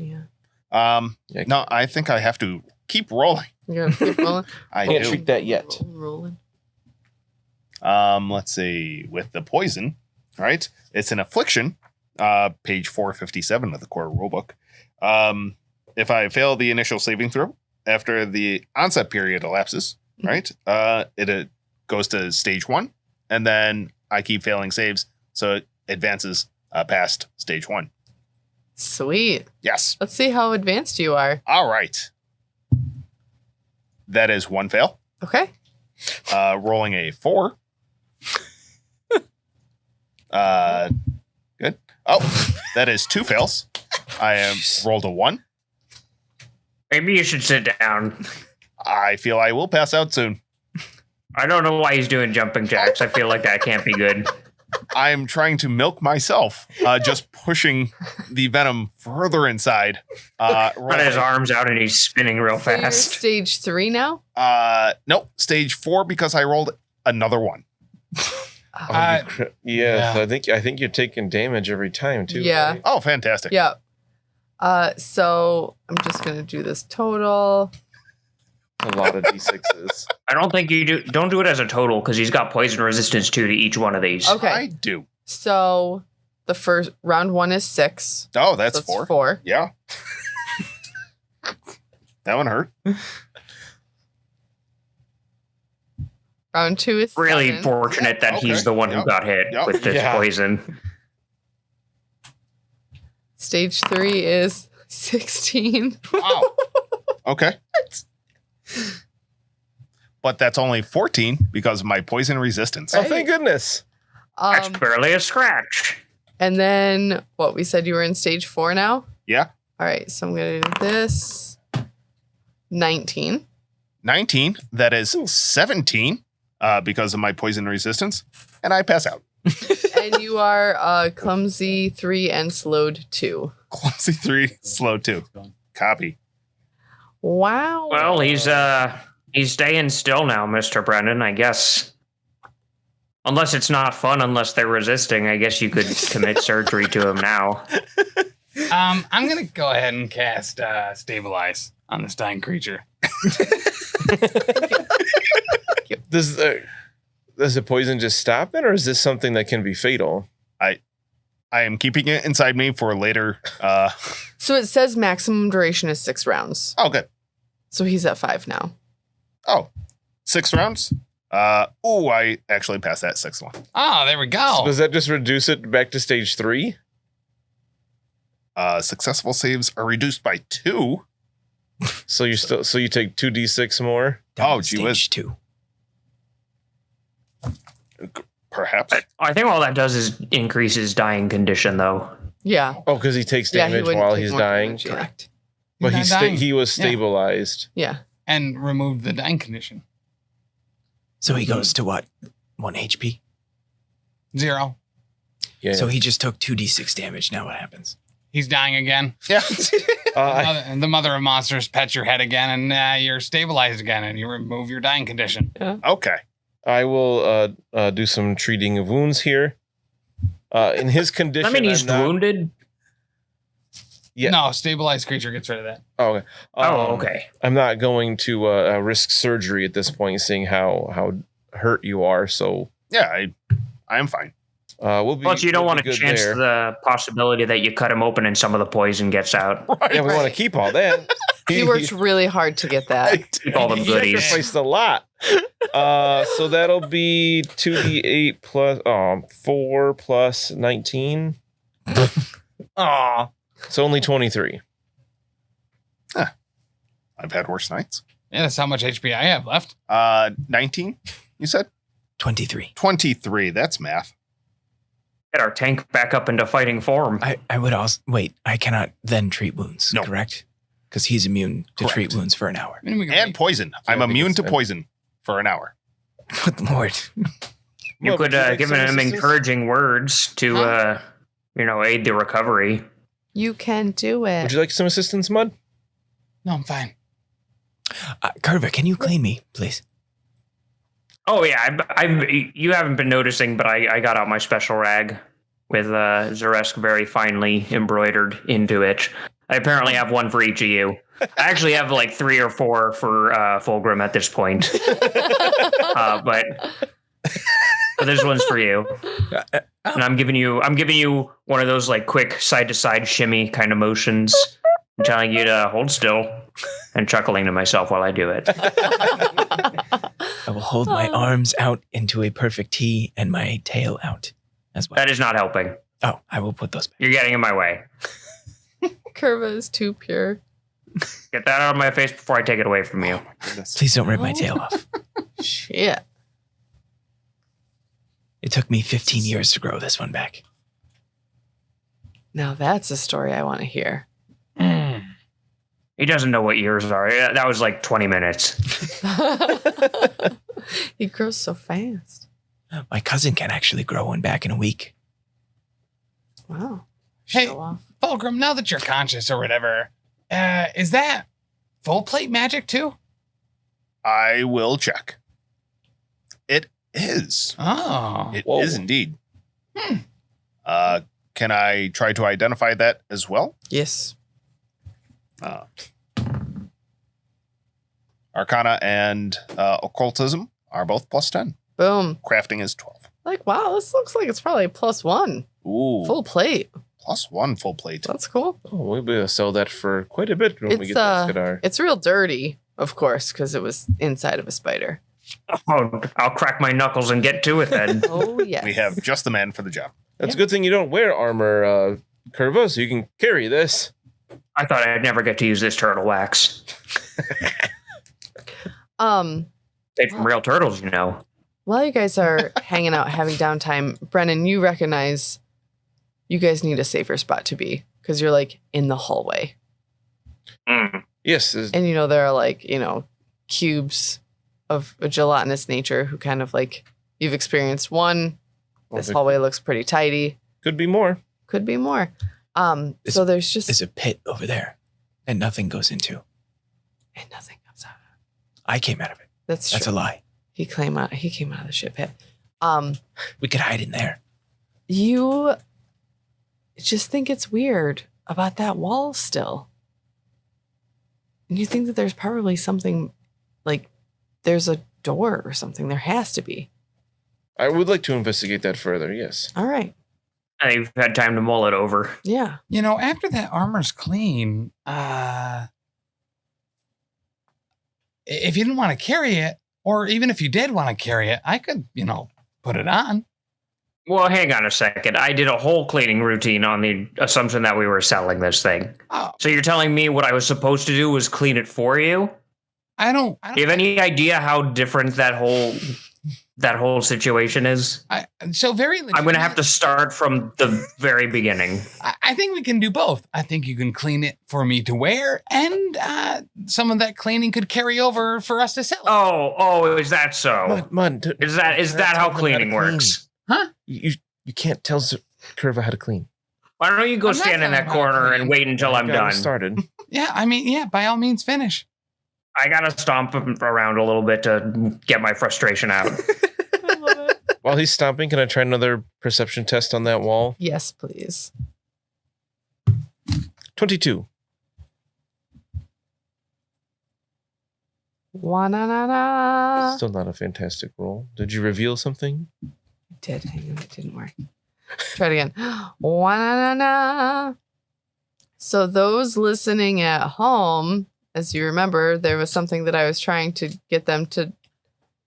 yeah. No, I think I have to keep rolling. You're gonna keep rolling. I Can't do. treat that yet. Rolling. Let's see. With the poison, right? It's an affliction. Page 457 of the core rulebook. If I fail the initial saving throw after the onset period elapses, right? It goes to stage 1, and then I keep failing saves, so it advances past stage 1. Sweet. Yes. Let's see how advanced you are. All right. That is 1 fail. Okay. Rolling a 4. Good. Oh, that is 2 fails. I am rolled a 1. Maybe you should sit down. I feel I will pass out soon. I don't know why he's doing jumping jacks. I feel like that can't be good. I'm trying to milk myself, just pushing the venom further inside. Got his arms out and he's spinning real So you're fast. stage 3 now? Nope, stage 4 because I rolled another 1. Yeah. Yeah. I think you're taking damage every time too. Yeah. right? Oh, fantastic. Yeah. So I'm just gonna do this total. A lot of d6s. I don't think don't do it as a total because he's got poison resistance to each one of these. Okay. I do. So the first round 1 is 6. Oh, that's So it's 4. 4. Yeah. That one hurt. Round 2 is Really 7. fortunate that Okay. he's the one who Yep. got hit Yep. with this Yeah. poison. Stage 3 is 16. Wow. Okay. But that's only 14 because of my poison resistance. Oh, thank goodness. That's barely a scratch. And then what we said you were in stage 4 now? Yeah. All right, so I'm gonna do this. 19. 19. That is 17. because of my poison resistance, and I pass out. And you are clumsy 3 and slowed 2. Clumsy 3, slow 2. Copy. Wow. Well, he's staying still now, Mr. Brennen, I guess. Unless it's not fun, unless they're resisting, I guess you could commit surgery to him now. I'm gonna go ahead and cast Stabilize on this dying creature. Does the poison just stop it, or is this something that can be fatal? I am keeping it inside me for later. So it says maximum duration is 6 rounds. Oh, good. So he's at 5 now. Oh, 6 rounds? I actually passed that 6th one. Oh, there we go. So does that just reduce it back to stage 3? Successful saves are reduced by 2. So you take 2d6 more? Oh, Down to gee whiz. stage 2. Perhaps. I think all that does is increase his dying condition, though. Yeah. Oh, because he takes Yeah, he damage wouldn't while take he's more dying. damage, yeah. Correct. But He's not dying. he was Yeah. stabilized. Yeah. And remove the dying condition. So he goes to what? 1 HP? 0. Yeah. So he just took 2d6 damage. Now what happens? He's dying again. Yeah. The mother of monsters pets your head again, and you're stabilized again, and you remove your dying condition. Okay. I will do some treating of wounds here. In his condition, I mean, he's I'm not- wounded. Yeah. No, stabilized creature gets rid of that. Oh, okay. Okay. I'm not going to risk surgery at this point, seeing how hurt you are. So Yeah, I am fine. we'll be. Plus, you don't we'll want be to good chance there. the possibility that you cut him open and some of the poison gets out. Yeah, we want to keep all that. He worked really hard to get that. Keep all the He goodies. sacrificed a lot. So that'll be 2d8 plus 4 plus 19. Aw. So only 23. I've had worse nights. Yeah, that's how much HP I have left. 19, you said? 23. 23, that's math. Get our tank back up into fighting form. I would also wait. I cannot then treat wounds. No. Correct? Because he's immune to treat Correct. wounds for an hour. I mean, we can And wait. poison. I'm I think immune to it's- poison for an hour. Good lord. You Well, could would you like give some him assistance? encouraging words to, Huh? aid the recovery. You can do it. Would you like some assistance, Mud? No, I'm fine. Kurva, can you clean me, please? Oh yeah, you haven't been noticing, but I got out my special rag with Xa'Reske very finely embroidered into it. I apparently have one for each of you. I actually have like 3 or 4 for Fulgrim at this point, but this one's for you. And I'm giving you one of those like quick side to side shimmy kind of motions, and telling you to hold still, and chuckling to myself while I do it. I will hold my arms out into a perfect T and my tail out as well. That is not helping. Oh, I will put those back. You're getting in my way. Curva is too pure. Get that out of my face before I take it away from you. Please don't rip my tail off. Shit. It took me 15 years to grow this one back. Now that's a story I want to hear. He doesn't know what years are. Yeah, that was like 20 minutes. He grows so fast. My cousin can actually grow one back in a week. Wow. Hey, Show off. Fulgrim, now that you're conscious or whatever, is that full plate magic too? I will check. It is. Oh. It Whoa. is indeed. Can I try to identify that as well? Yes. Arcana and occultism are both plus 10. Boom. Crafting is 12. Like, wow, this looks like it's probably +1. Ooh, Full plate. plus 1 full plate. That's cool. Oh, we'll be able to sell that for quite a bit when we It's get that Skadar. it's real dirty, of course, because it was inside of a spider. Oh, I'll crack my knuckles and get to it then. Oh yes. We have just the man for the job. That's a good thing you don't wear armor, Kurva, so you can carry this. I thought I'd never get to use this turtle wax. Made from real turtles, you know. While you guys are hanging out, having downtime, Brennen, you recognize you guys need a safer spot to be because you're like in the hallway. Mm. Yes. And there are like, cubes of a gelatinous nature who kind of like you've experienced one. Well, This there hallway looks pretty tidy. could be more. Could be more. So there's just There's a pit over there that nothing goes into. and nothing comes out. I came out of it. That's That's true. a lie. He came out of the ship pit. We could hide in there. You just think it's weird about that wall still. And you think that there's probably something like there's a door or something. There has to be. I would like to investigate that further. Yes. All right. I've had time to mull it over. Yeah. You know, after that armor's clean, if you didn't want to carry it, or even if you did want to carry it, I could, put it on. Well, hang on a second. I did a whole cleaning routine on the assumption that we were selling this thing. Oh, So you're telling me what I was supposed to do was clean it for you? I don't. Do you have any idea how different that whole situation is? So very. I'm going to have to start from the very beginning. I think we can do both. I think you can clean it for me to wear, and some of that cleaning could carry over for us to sell. Oh, is that so? Mud. Is that how cleaning works? Huh? You can't tell Kurva how to clean. Why don't you go I'm not stand in that telling you how to corner clean. and wait until I'm Got done? us started. Yeah, by all means, finish. I got to stomp around a little bit to get my frustration out. I love it. While he's stomping, can I try another perception test on that wall? Yes, please. 22. Wa-na-na-na. Still not a fantastic roll. Did you reveal something? Did. Hang on, it didn't work. Try it again. Wa-na-na-na. So those listening at home, as you remember, there was something that I was trying to get them to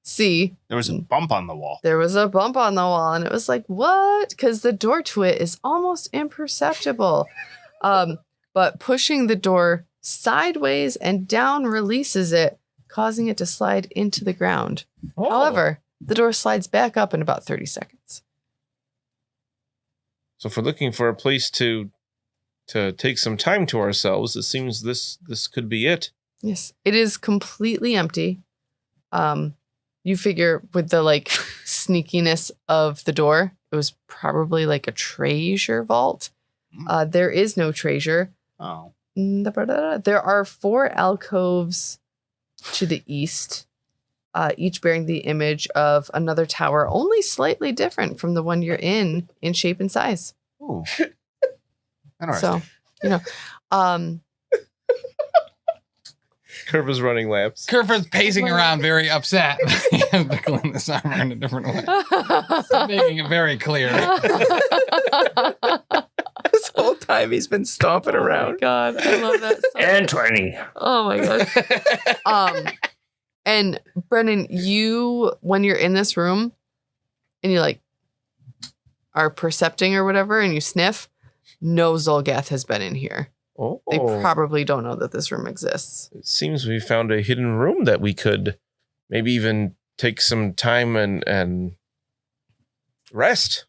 see. There was a bump on the wall. There was a bump on the wall, and it was like, what? Because the door to it is almost imperceptible. But pushing the door sideways and down releases it, causing it to slide into the ground. Oh. However, the door slides back up in about 30 seconds. So if we're looking for a place to take some time to ourselves, it seems this could be it. Yes, it is completely empty. You figure with the like sneakiness of the door, it was probably like a treasure vault. There is no treasure. Oh. There are 4 alcoves to the east, each bearing the image of another tower, only slightly different from the one you're in shape and size. Ooh. Interesting. So, Kurva's running laps. Kurva's pacing around very upset. He has to clean this armor in a different way. Making it very clear. This whole time he's been stomping Oh my around. God, I love that so And 20. Oh my God. And Brennen, you, when you're in this room and you like are percepting or whatever and you sniff, no Zolgath has been in here. Oh, They probably don't know that this room exists. it seems we found a hidden room that we could maybe even take some time and rest.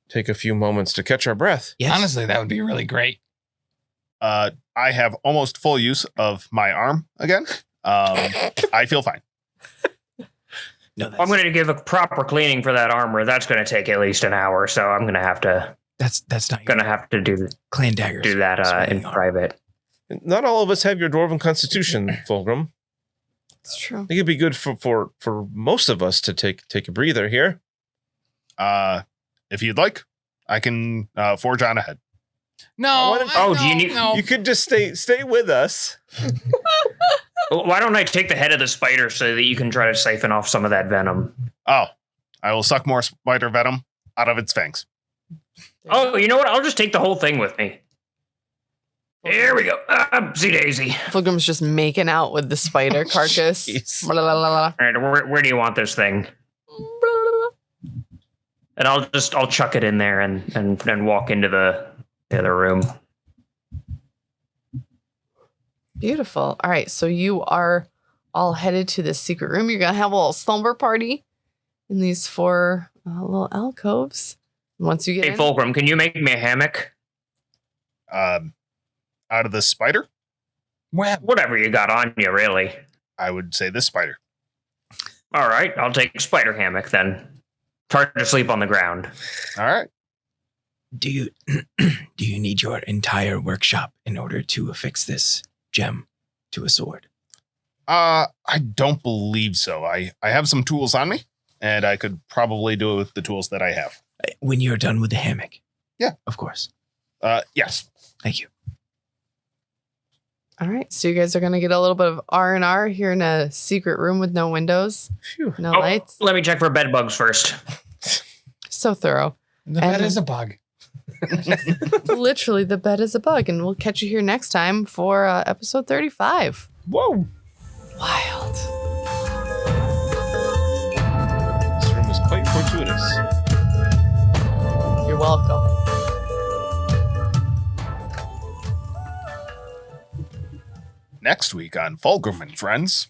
Take a few moments to catch our breath. Yes. Honestly, that would be really great. I have almost full use of my arm again. I feel fine. No, that's, I'm going to give a proper cleaning for that armor. That's going to take at least an hour, so I'm going to have to that's not your do clan daggers. that in Swinging arm. private. Not all of us have your dwarven constitution, Fulgrim. It's true. I think it'd be good for most of us to take a breather here. If you'd like, I can forge on ahead. No. Oh, do you need- No. You could just stay with us. Why don't I take the head of the spider so that you can try to siphon off some of that venom? Oh, I will suck more spider venom out of its fangs. Oh, you know what? I'll just take the whole thing with me. Here we go. See Daisy. Fulgrim's just making out with the spider carcass. Jeez. Blah, blah, blah, All right, where do you want this thing? blah. And I'll chuck it in there and walk into the other room. Beautiful. All right, so you are all headed to this secret room. You're gonna have a little slumber party in these 4 little alcoves. Once you get Hey, in, Fulgrim, can you make me a hammock? Out of the spider, Well, Whatever you got on you, really. I would say this spider. All right, I'll take spider hammock then. It's hard to sleep on the ground. All right. Do you do you need your entire workshop in order to affix this gem to a sword? I don't believe so. I have some tools on me, and I could probably do it with the tools that I have. When you're done with the hammock. Yeah. Of course. Yes. Thank you. All right. So you guys are going to get a little bit of R&R here in a secret room with no windows, no lights. Let me check for bed bugs first. So thorough. The bed is a bug. Literally, the bed is a bug. And we'll catch you here next time for episode 35. Whoa. Wild. This room is quite fortuitous. You're welcome. Next week on Fulgrim and Friends.